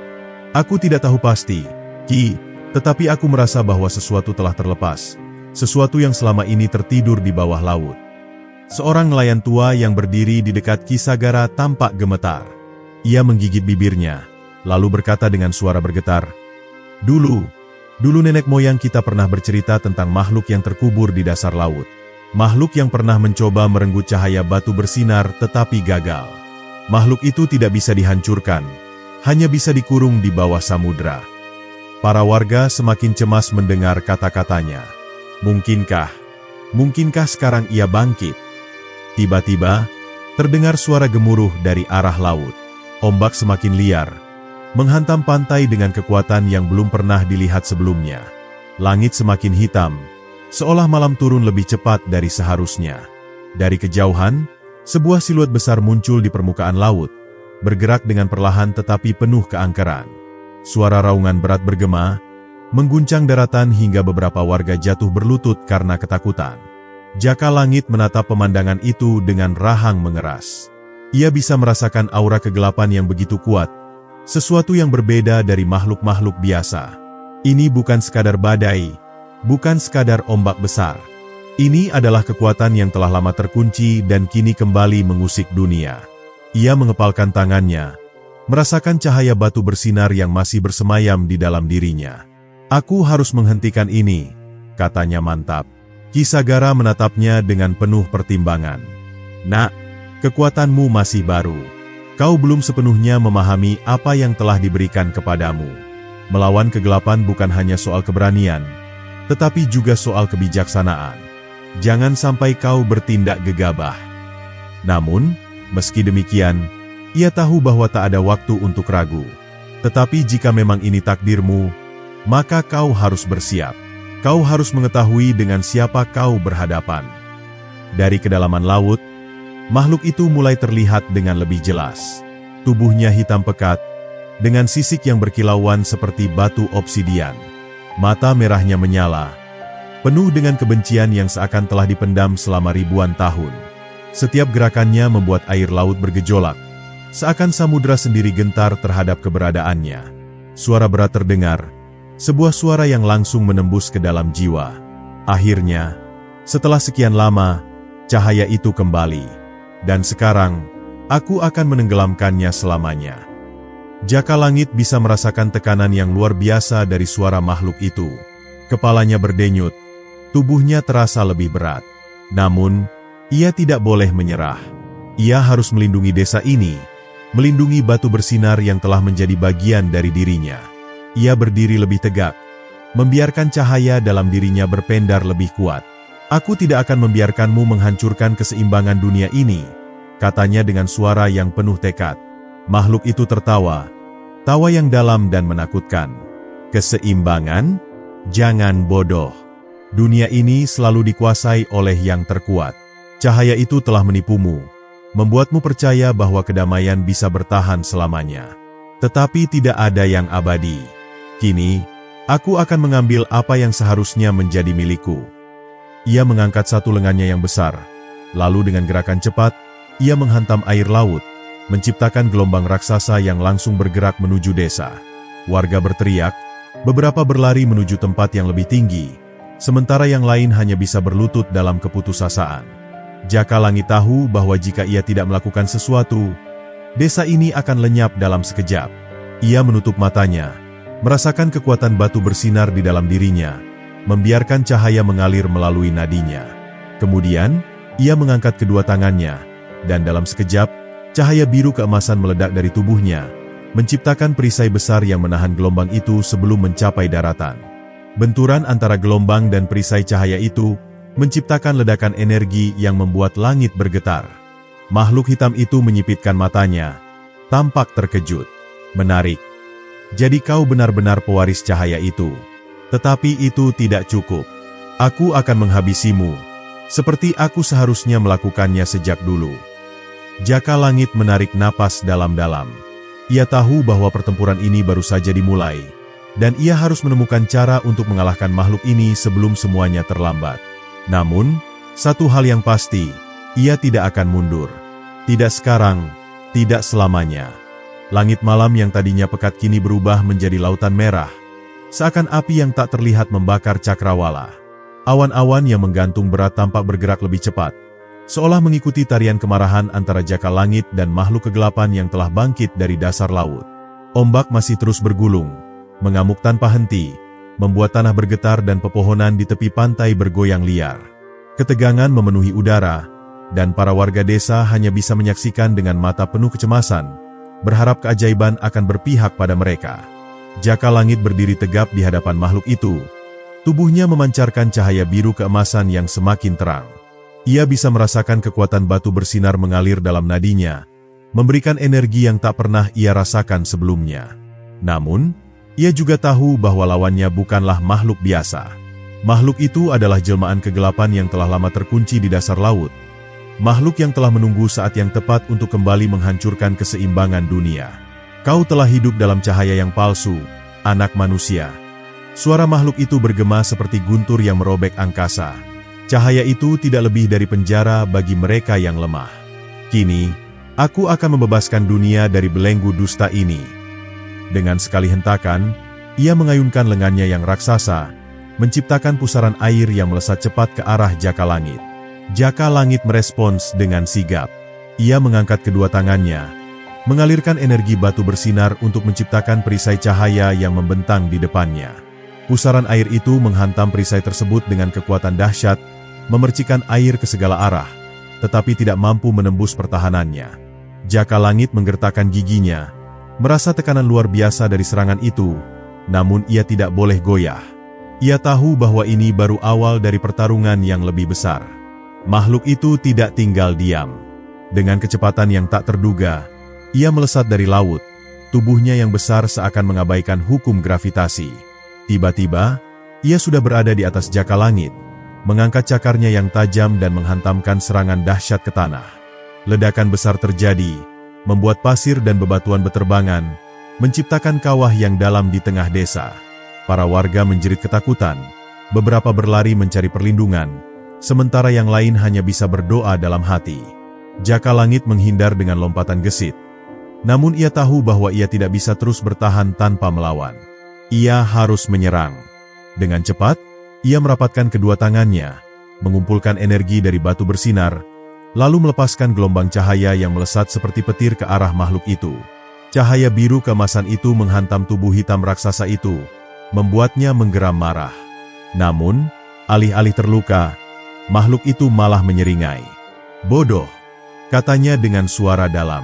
"Aku tidak tahu pasti, Ki, tetapi aku merasa bahwa sesuatu telah terlepas, sesuatu yang selama ini tertidur di bawah laut." Seorang nelayan tua yang berdiri di dekat Ki Sagara tampak gemetar. Ia menggigit bibirnya, lalu berkata dengan suara bergetar, Dulu nenek moyang kita pernah bercerita tentang makhluk yang terkubur di dasar laut. Makhluk yang pernah mencoba merenggut cahaya batu bersinar tetapi gagal. Makhluk itu tidak bisa dihancurkan, hanya bisa dikurung di bawah samudra. Para warga semakin cemas mendengar kata-katanya. Mungkinkah sekarang ia bangkit? Tiba-tiba, terdengar suara gemuruh dari arah laut. Ombak semakin liar, menghantam pantai dengan kekuatan yang belum pernah dilihat sebelumnya. Langit semakin hitam, seolah malam turun lebih cepat dari seharusnya. Dari kejauhan, sebuah siluet besar muncul di permukaan laut, bergerak dengan perlahan tetapi penuh keangkeran. Suara raungan berat bergema, mengguncang daratan hingga beberapa warga jatuh berlutut karena ketakutan. Jaka Langit menatap pemandangan itu dengan rahang mengeras. Ia bisa merasakan aura kegelapan yang begitu kuat, sesuatu yang berbeda dari makhluk-makhluk biasa. Ini bukan sekadar badai, bukan sekadar ombak besar. Ini adalah kekuatan yang telah lama terkunci dan kini kembali mengusik dunia. Ia mengepalkan tangannya, merasakan cahaya batu bersinar yang masih bersemayam di dalam dirinya. Aku harus menghentikan ini, katanya mantap. Ki Sagara menatapnya dengan penuh pertimbangan. Nak, kekuatanmu masih baru. Kau belum sepenuhnya memahami apa yang telah diberikan kepadamu. Melawan kegelapan bukan hanya soal keberanian, tetapi juga soal kebijaksanaan. Jangan sampai kau bertindak gegabah. Namun, meski demikian, ia tahu bahwa tak ada waktu untuk ragu. Tetapi jika memang ini takdirmu, maka kau harus bersiap. Kau harus mengetahui dengan siapa kau berhadapan. Dari kedalaman laut, makhluk itu mulai terlihat dengan lebih jelas. Tubuhnya hitam pekat, dengan sisik yang berkilauan seperti batu obsidian. Mata merahnya menyala, penuh dengan kebencian yang seakan telah dipendam selama ribuan tahun. Setiap gerakannya membuat air laut bergejolak, seakan samudra sendiri gentar terhadap keberadaannya. Suara berat terdengar, sebuah suara yang langsung menembus ke dalam jiwa. Akhirnya, setelah sekian lama, cahaya itu kembali. Dan sekarang, aku akan menenggelamkannya selamanya. Jaka Langit bisa merasakan tekanan yang luar biasa dari suara makhluk itu. Kepalanya berdenyut, tubuhnya terasa lebih berat. Namun, ia tidak boleh menyerah. Ia harus melindungi desa ini, melindungi batu bersinar yang telah menjadi bagian dari dirinya. Ia berdiri lebih tegak, membiarkan cahaya dalam dirinya berpendar lebih kuat. "Aku tidak akan membiarkanmu menghancurkan keseimbangan dunia ini," katanya dengan suara yang penuh tekad. Makhluk itu tertawa, tawa yang dalam dan menakutkan. "Keseimbangan? Jangan bodoh. Dunia ini selalu dikuasai oleh yang terkuat. Cahaya itu telah menipumu, membuatmu percaya bahwa kedamaian bisa bertahan selamanya. Tetapi tidak ada yang abadi. Kini, aku akan mengambil apa yang seharusnya menjadi milikku." Ia mengangkat satu lengannya yang besar, lalu dengan gerakan cepat, ia menghantam air laut, menciptakan gelombang raksasa yang langsung bergerak menuju desa. Warga berteriak, beberapa berlari menuju tempat yang lebih tinggi, sementara yang lain hanya bisa berlutut dalam keputusasaan. Jaka Langit tahu bahwa jika ia tidak melakukan sesuatu, desa ini akan lenyap dalam sekejap. Ia menutup matanya, merasakan kekuatan batu bersinar di dalam dirinya, membiarkan cahaya mengalir melalui nadinya. Kemudian, ia mengangkat kedua tangannya, dan dalam sekejap, cahaya biru keemasan meledak dari tubuhnya, menciptakan perisai besar yang menahan gelombang itu sebelum mencapai daratan. Benturan antara gelombang dan perisai cahaya itu menciptakan ledakan energi yang membuat langit bergetar. Makhluk hitam itu menyipitkan matanya, tampak terkejut. "Menarik. Jadi kau benar-benar pewaris cahaya itu. Tetapi itu tidak cukup. Aku akan menghabisimu, seperti aku seharusnya melakukannya sejak dulu." Jaka Langit menarik napas dalam-dalam. Ia tahu bahwa pertempuran ini baru saja dimulai, dan ia harus menemukan cara untuk mengalahkan makhluk ini sebelum semuanya terlambat. Namun, satu hal yang pasti, ia tidak akan mundur. Tidak sekarang, tidak selamanya. Langit malam yang tadinya pekat kini berubah menjadi lautan merah, seakan api yang tak terlihat membakar cakrawala. Awan-awan yang menggantung berat tampak bergerak lebih cepat, seolah mengikuti tarian kemarahan antara Jaka Langit dan makhluk kegelapan yang telah bangkit dari dasar laut. Ombak masih terus bergulung, mengamuk tanpa henti, membuat tanah bergetar dan pepohonan di tepi pantai bergoyang liar. Ketegangan memenuhi udara, dan para warga desa hanya bisa menyaksikan dengan mata penuh kecemasan, berharap keajaiban akan berpihak pada mereka. Jaka Langit berdiri tegap di hadapan makhluk itu. Tubuhnya memancarkan cahaya biru keemasan yang semakin terang. Ia bisa merasakan kekuatan batu bersinar mengalir dalam nadinya, memberikan energi yang tak pernah ia rasakan sebelumnya. Namun, ia juga tahu bahwa lawannya bukanlah makhluk biasa. Makhluk itu adalah jelmaan kegelapan yang telah lama terkunci di dasar laut. Makhluk yang telah menunggu saat yang tepat untuk kembali menghancurkan keseimbangan dunia. "Kau telah hidup dalam cahaya yang palsu, anak manusia." Suara makhluk itu bergema seperti guntur yang merobek angkasa. Cahaya itu tidak lebih dari penjara bagi mereka yang lemah. "Kini, aku akan membebaskan dunia dari belenggu dusta ini." Dengan sekali hentakan, ia mengayunkan lengannya yang raksasa, menciptakan pusaran air yang melesat cepat ke arah Jaka Langit. Jaka Langit merespons dengan sigap. Ia mengangkat kedua tangannya, mengalirkan energi batu bersinar untuk menciptakan perisai cahaya yang membentang di depannya. Pusaran air itu menghantam perisai tersebut dengan kekuatan dahsyat, memercikan air ke segala arah, tetapi tidak mampu menembus pertahanannya. Jaka Langit menggertakkan giginya, merasa tekanan luar biasa dari serangan itu, namun ia tidak boleh goyah. Ia tahu bahwa ini baru awal dari pertarungan yang lebih besar. Makhluk itu tidak tinggal diam. Dengan kecepatan yang tak terduga, ia melesat dari laut, tubuhnya yang besar seakan mengabaikan hukum gravitasi. Tiba-tiba, ia sudah berada di atas Jaka Langit, mengangkat cakarnya yang tajam dan menghantamkan serangan dahsyat ke tanah. Ledakan besar terjadi, membuat pasir dan bebatuan beterbangan, menciptakan kawah yang dalam di tengah desa. Para warga menjerit ketakutan, beberapa berlari mencari perlindungan, sementara yang lain hanya bisa berdoa dalam hati. Jaka Langit menghindar dengan lompatan gesit. Namun ia tahu bahwa ia tidak bisa terus bertahan tanpa melawan. Ia harus menyerang. Dengan cepat, ia merapatkan kedua tangannya, mengumpulkan energi dari batu bersinar, lalu melepaskan gelombang cahaya yang melesat seperti petir ke arah makhluk itu. Cahaya biru keemasan itu menghantam tubuh hitam raksasa itu, membuatnya menggeram marah. Namun, alih-alih terluka, makhluk itu malah menyeringai. "Bodoh," katanya dengan suara dalam.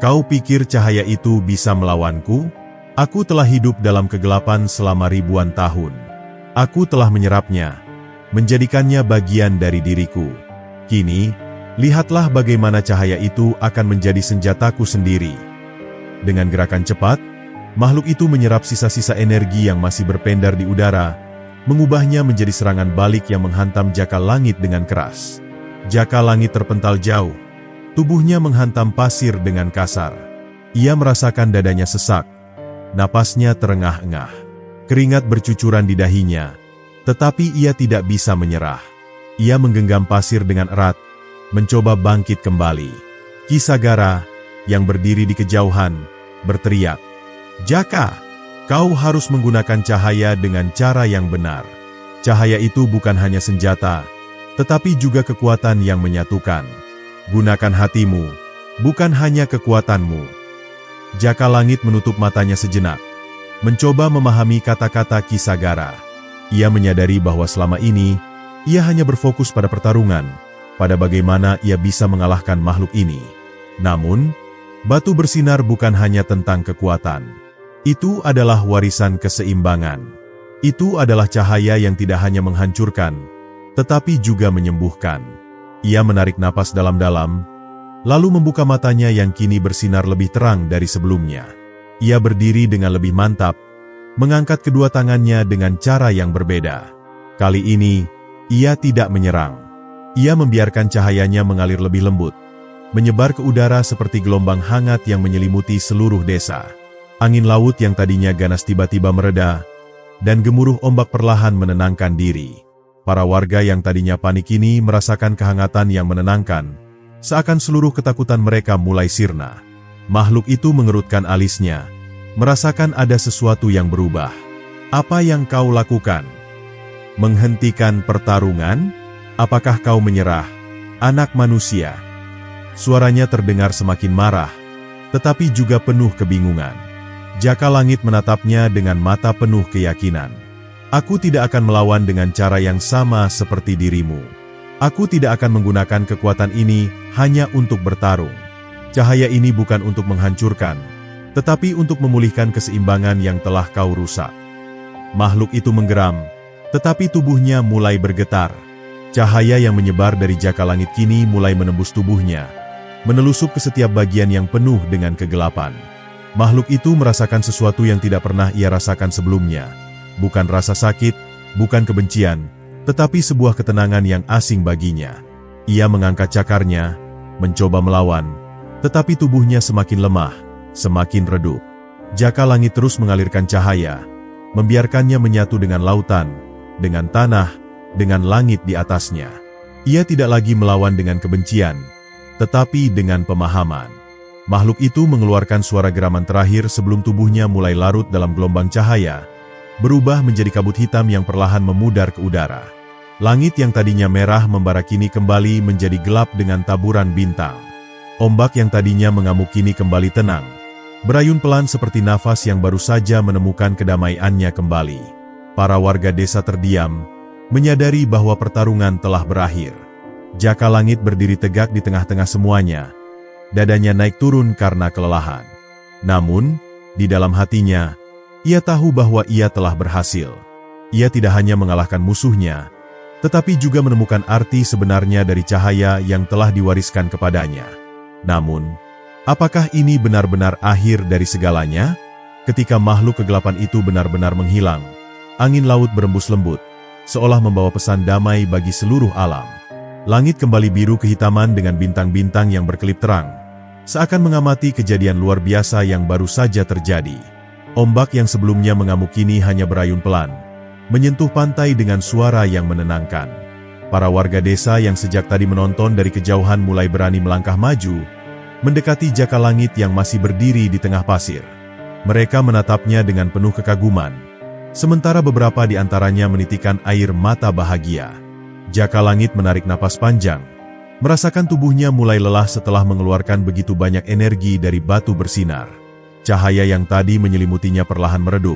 Kau pikir cahaya itu bisa melawanku? Aku telah hidup dalam kegelapan selama ribuan tahun. Aku telah menyerapnya, menjadikannya bagian dari diriku. Kini, lihatlah bagaimana cahaya itu akan menjadi senjataku sendiri. Dengan gerakan cepat, makhluk itu menyerap sisa-sisa energi yang masih berpendar di udara, mengubahnya menjadi serangan balik yang menghantam Jaka Langit dengan keras. Jaka Langit terpental jauh. Tubuhnya menghantam pasir dengan kasar. Ia merasakan dadanya sesak. Napasnya terengah-engah. Keringat bercucuran di dahinya. Tetapi ia tidak bisa menyerah. Ia menggenggam pasir dengan erat, mencoba bangkit kembali. Ki Sagara, yang berdiri di kejauhan, berteriak, "Jaka, kau harus menggunakan cahaya dengan cara yang benar. Cahaya itu bukan hanya senjata, tetapi juga kekuatan yang menyatukan. Gunakan hatimu, bukan hanya kekuatanmu." Jaka Langit menutup matanya sejenak, mencoba memahami kata-kata Ki Sagara. Ia menyadari bahwa selama ini, ia hanya berfokus pada pertarungan, pada bagaimana ia bisa mengalahkan makhluk ini. Namun, batu bersinar bukan hanya tentang kekuatan. Itu adalah warisan keseimbangan. Itu adalah cahaya yang tidak hanya menghancurkan, tetapi juga menyembuhkan. Ia menarik napas dalam-dalam, lalu membuka matanya yang kini bersinar lebih terang dari sebelumnya. Ia berdiri dengan lebih mantap, mengangkat kedua tangannya dengan cara yang berbeda. Kali ini, ia tidak menyerang. Ia membiarkan cahayanya mengalir lebih lembut, menyebar ke udara seperti gelombang hangat yang menyelimuti seluruh desa. Angin laut yang tadinya ganas tiba-tiba mereda, dan gemuruh ombak perlahan menenangkan diri. Para warga yang tadinya panik ini merasakan kehangatan yang menenangkan, seakan seluruh ketakutan mereka mulai sirna. Makhluk itu mengerutkan alisnya, merasakan ada sesuatu yang berubah. "Apa yang kau lakukan? Menghentikan pertarungan? Apakah kau menyerah, anak manusia?" Suaranya terdengar semakin marah, tetapi juga penuh kebingungan. Jaka Langit menatapnya dengan mata penuh keyakinan. "Aku tidak akan melawan dengan cara yang sama seperti dirimu. Aku tidak akan menggunakan kekuatan ini hanya untuk bertarung. Cahaya ini bukan untuk menghancurkan, tetapi untuk memulihkan keseimbangan yang telah kau rusak." Makhluk itu menggeram, tetapi tubuhnya mulai bergetar. Cahaya yang menyebar dari Jaka Langit kini mulai menembus tubuhnya, menelusup ke setiap bagian yang penuh dengan kegelapan. Makhluk itu merasakan sesuatu yang tidak pernah ia rasakan sebelumnya. Bukan rasa sakit, bukan kebencian, tetapi sebuah ketenangan yang asing baginya. Ia mengangkat cakarnya, mencoba melawan, tetapi tubuhnya semakin lemah, semakin redup. Jaka Langit terus mengalirkan cahaya, membiarkannya menyatu dengan lautan, dengan tanah, dengan langit di atasnya. Ia tidak lagi melawan dengan kebencian, tetapi dengan pemahaman. Makhluk itu mengeluarkan suara geraman terakhir sebelum tubuhnya mulai larut dalam gelombang cahaya, berubah menjadi kabut hitam yang perlahan memudar ke udara. Langit yang tadinya merah membara kini kembali menjadi gelap dengan taburan bintang. Ombak yang tadinya mengamuk kini kembali tenang, berayun pelan seperti nafas yang baru saja menemukan kedamaiannya kembali. Para warga desa terdiam, menyadari bahwa pertarungan telah berakhir. Jaka Langit berdiri tegak di tengah-tengah semuanya. Dadanya naik turun karena kelelahan. Namun, di dalam hatinya, ia tahu bahwa ia telah berhasil. Ia tidak hanya mengalahkan musuhnya, tetapi juga menemukan arti sebenarnya dari cahaya yang telah diwariskan kepadanya. Namun, apakah ini benar-benar akhir dari segalanya? Ketika makhluk kegelapan itu benar-benar menghilang, angin laut berembus lembut, seolah membawa pesan damai bagi seluruh alam. Langit kembali biru kehitaman dengan bintang-bintang yang berkelip terang, seakan mengamati kejadian luar biasa yang baru saja terjadi. Ombak yang sebelumnya mengamuk kini hanya berayun pelan, menyentuh pantai dengan suara yang menenangkan. Para warga desa yang sejak tadi menonton dari kejauhan mulai berani melangkah maju, mendekati Jaka Langit yang masih berdiri di tengah pasir. Mereka menatapnya dengan penuh kekaguman, sementara beberapa di antaranya menitikan air mata bahagia. Jaka Langit menarik napas panjang, merasakan tubuhnya mulai lelah setelah mengeluarkan begitu banyak energi dari batu bersinar. Cahaya yang tadi menyelimutinya perlahan meredup,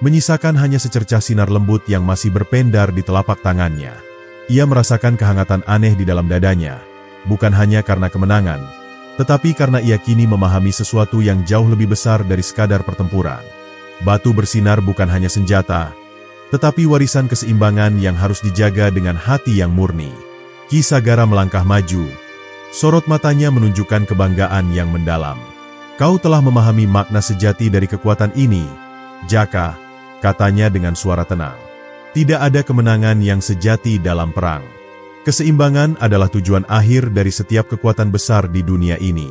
menyisakan hanya secercah sinar lembut yang masih berpendar di telapak tangannya. Ia merasakan kehangatan aneh di dalam dadanya, bukan hanya karena kemenangan, Tetapi karena ia kini memahami sesuatu yang jauh lebih besar dari sekadar pertempuran. Batu bersinar bukan hanya senjata, tetapi warisan keseimbangan yang harus dijaga dengan hati yang murni. Ki Sagara melangkah maju. Sorot matanya menunjukkan kebanggaan yang mendalam. Kau telah memahami makna sejati dari kekuatan ini, Jaka, katanya dengan suara tenang. Tidak ada kemenangan yang sejati dalam perang. Keseimbangan adalah tujuan akhir dari setiap kekuatan besar di dunia ini.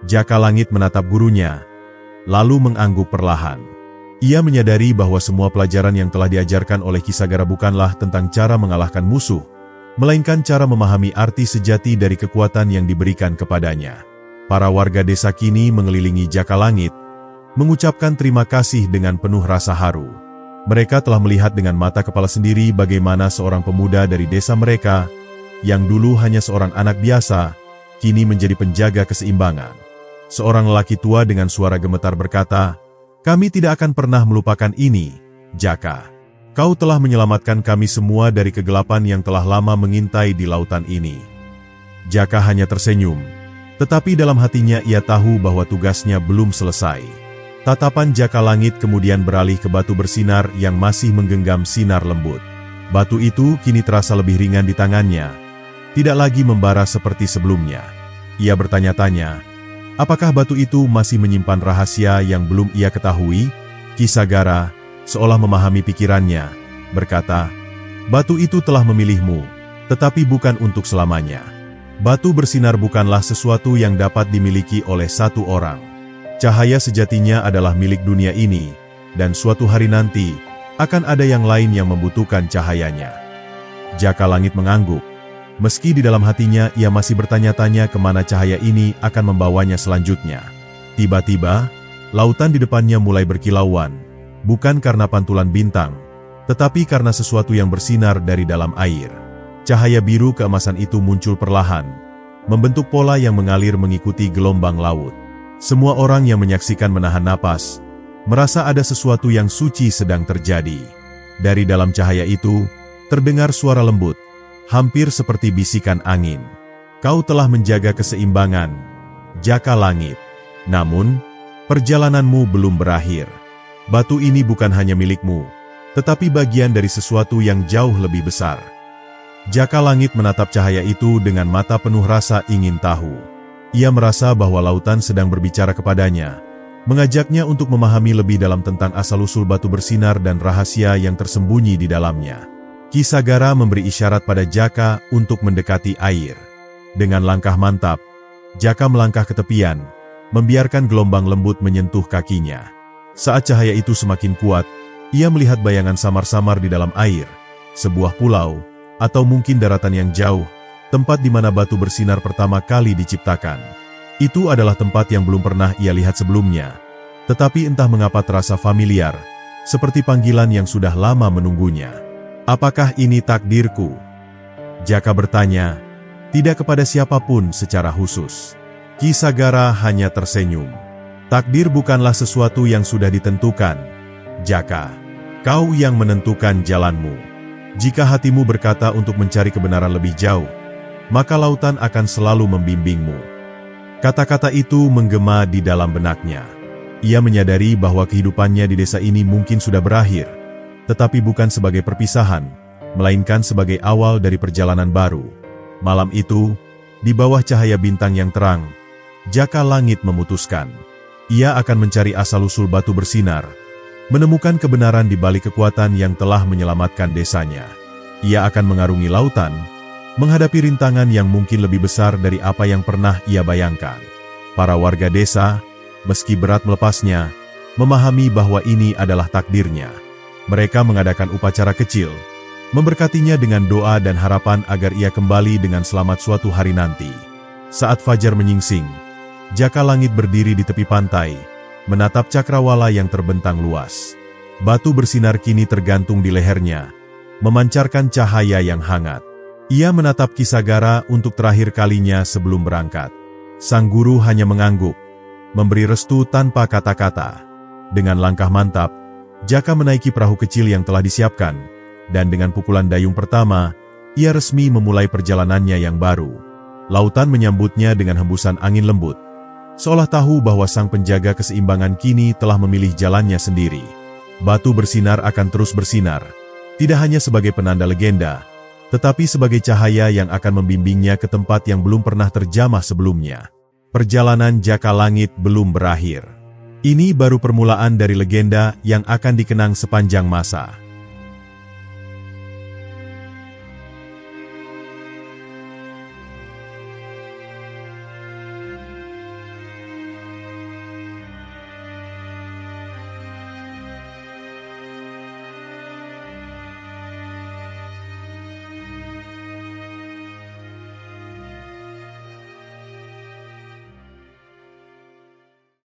Jaka Langit menatap gurunya, lalu mengangguk perlahan. Ia menyadari bahwa semua pelajaran yang telah diajarkan oleh Ki Sagara bukanlah tentang cara mengalahkan musuh, melainkan cara memahami arti sejati dari kekuatan yang diberikan kepadanya. Para warga desa kini mengelilingi Jaka Langit, mengucapkan terima kasih dengan penuh rasa haru. Mereka telah melihat dengan mata kepala sendiri bagaimana seorang pemuda dari desa mereka, yang dulu hanya seorang anak biasa, kini menjadi penjaga keseimbangan. Seorang lelaki tua dengan suara gemetar berkata, "Kami tidak akan pernah melupakan ini, Jaka. Kau telah menyelamatkan kami semua dari kegelapan yang telah lama mengintai di lautan ini." Jaka hanya tersenyum, tetapi dalam hatinya ia tahu bahwa tugasnya belum selesai. Tatapan Jaka Langit kemudian beralih ke batu bersinar yang masih menggenggam sinar lembut. Batu itu kini terasa lebih ringan di tangannya, tidak lagi membara seperti sebelumnya. Ia bertanya-tanya, apakah batu itu masih menyimpan rahasia yang belum ia ketahui? Ki Sagara, seolah memahami pikirannya, berkata, "Batu itu telah memilihmu, tetapi bukan untuk selamanya. Batu bersinar bukanlah sesuatu yang dapat dimiliki oleh satu orang. Cahaya sejatinya adalah milik dunia ini, dan suatu hari nanti, akan ada yang lain yang membutuhkan cahayanya." Jaka Langit mengangguk. Meski di dalam hatinya ia masih bertanya-tanya kemana cahaya ini akan membawanya selanjutnya. Tiba-tiba, lautan di depannya mulai berkilauan, bukan karena pantulan bintang, tetapi karena sesuatu yang bersinar dari dalam air. Cahaya biru keemasan itu muncul perlahan, membentuk pola yang mengalir mengikuti gelombang laut. Semua orang yang menyaksikan menahan napas, merasa ada sesuatu yang suci sedang terjadi. Dari dalam cahaya itu, terdengar suara lembut, hampir seperti bisikan angin. "Kau telah menjaga keseimbangan, Jaka Langit. Namun, perjalananmu belum berakhir. Batu ini bukan hanya milikmu, tetapi bagian dari sesuatu yang jauh lebih besar." Jaka Langit menatap cahaya itu dengan mata penuh rasa ingin tahu. Ia merasa bahwa lautan sedang berbicara kepadanya, mengajaknya untuk memahami lebih dalam tentang asal-usul batu bersinar dan rahasia yang tersembunyi di dalamnya. Ki Sagara memberi isyarat pada Jaka untuk mendekati air. Dengan langkah mantap, Jaka melangkah ke tepian, membiarkan gelombang lembut menyentuh kakinya. Saat cahaya itu semakin kuat, ia melihat bayangan samar-samar di dalam air, sebuah pulau, atau mungkin daratan yang jauh, tempat di mana batu bersinar pertama kali diciptakan. Itu adalah tempat yang belum pernah ia lihat sebelumnya, tetapi entah mengapa terasa familiar, seperti panggilan yang sudah lama menunggunya. "Apakah ini takdirku?" Jaka bertanya, tidak kepada siapapun secara khusus. Ki Sagara hanya tersenyum. "Takdir bukanlah sesuatu yang sudah ditentukan, Jaka. Kau yang menentukan jalanmu. Jika hatimu berkata untuk mencari kebenaran lebih jauh, maka lautan akan selalu membimbingmu." Kata-kata itu menggema di dalam benaknya. Ia menyadari bahwa kehidupannya di desa ini mungkin sudah berakhir, tetapi bukan sebagai perpisahan, melainkan sebagai awal dari perjalanan baru. Malam itu, di bawah cahaya bintang yang terang, Jaka Langit memutuskan. Ia akan mencari asal-usul batu bersinar, menemukan kebenaran di balik kekuatan yang telah menyelamatkan desanya. Ia akan mengarungi lautan, menghadapi rintangan yang mungkin lebih besar dari apa yang pernah ia bayangkan. Para warga desa, meski berat melepasnya, memahami bahwa ini adalah takdirnya. Mereka mengadakan upacara kecil, memberkatinya dengan doa dan harapan agar ia kembali dengan selamat suatu hari nanti. Saat fajar menyingsing, Jaka Langit berdiri di tepi pantai, menatap cakrawala yang terbentang luas. Batu bersinar kini tergantung di lehernya, memancarkan cahaya yang hangat. Ia menatap Ki Sagara untuk terakhir kalinya sebelum berangkat. Sang guru hanya mengangguk, memberi restu tanpa kata-kata. Dengan langkah mantap, Jaka menaiki perahu kecil yang telah disiapkan, dan dengan pukulan dayung pertama, ia resmi memulai perjalanannya yang baru. Lautan menyambutnya dengan hembusan angin lembut, seolah tahu bahwa sang penjaga keseimbangan kini telah memilih jalannya sendiri. Batu bersinar akan terus bersinar, tidak hanya sebagai penanda legenda, tetapi sebagai cahaya yang akan membimbingnya ke tempat yang belum pernah terjamah sebelumnya. Perjalanan Jaka Langit belum berakhir. Ini baru permulaan dari legenda yang akan dikenang sepanjang masa.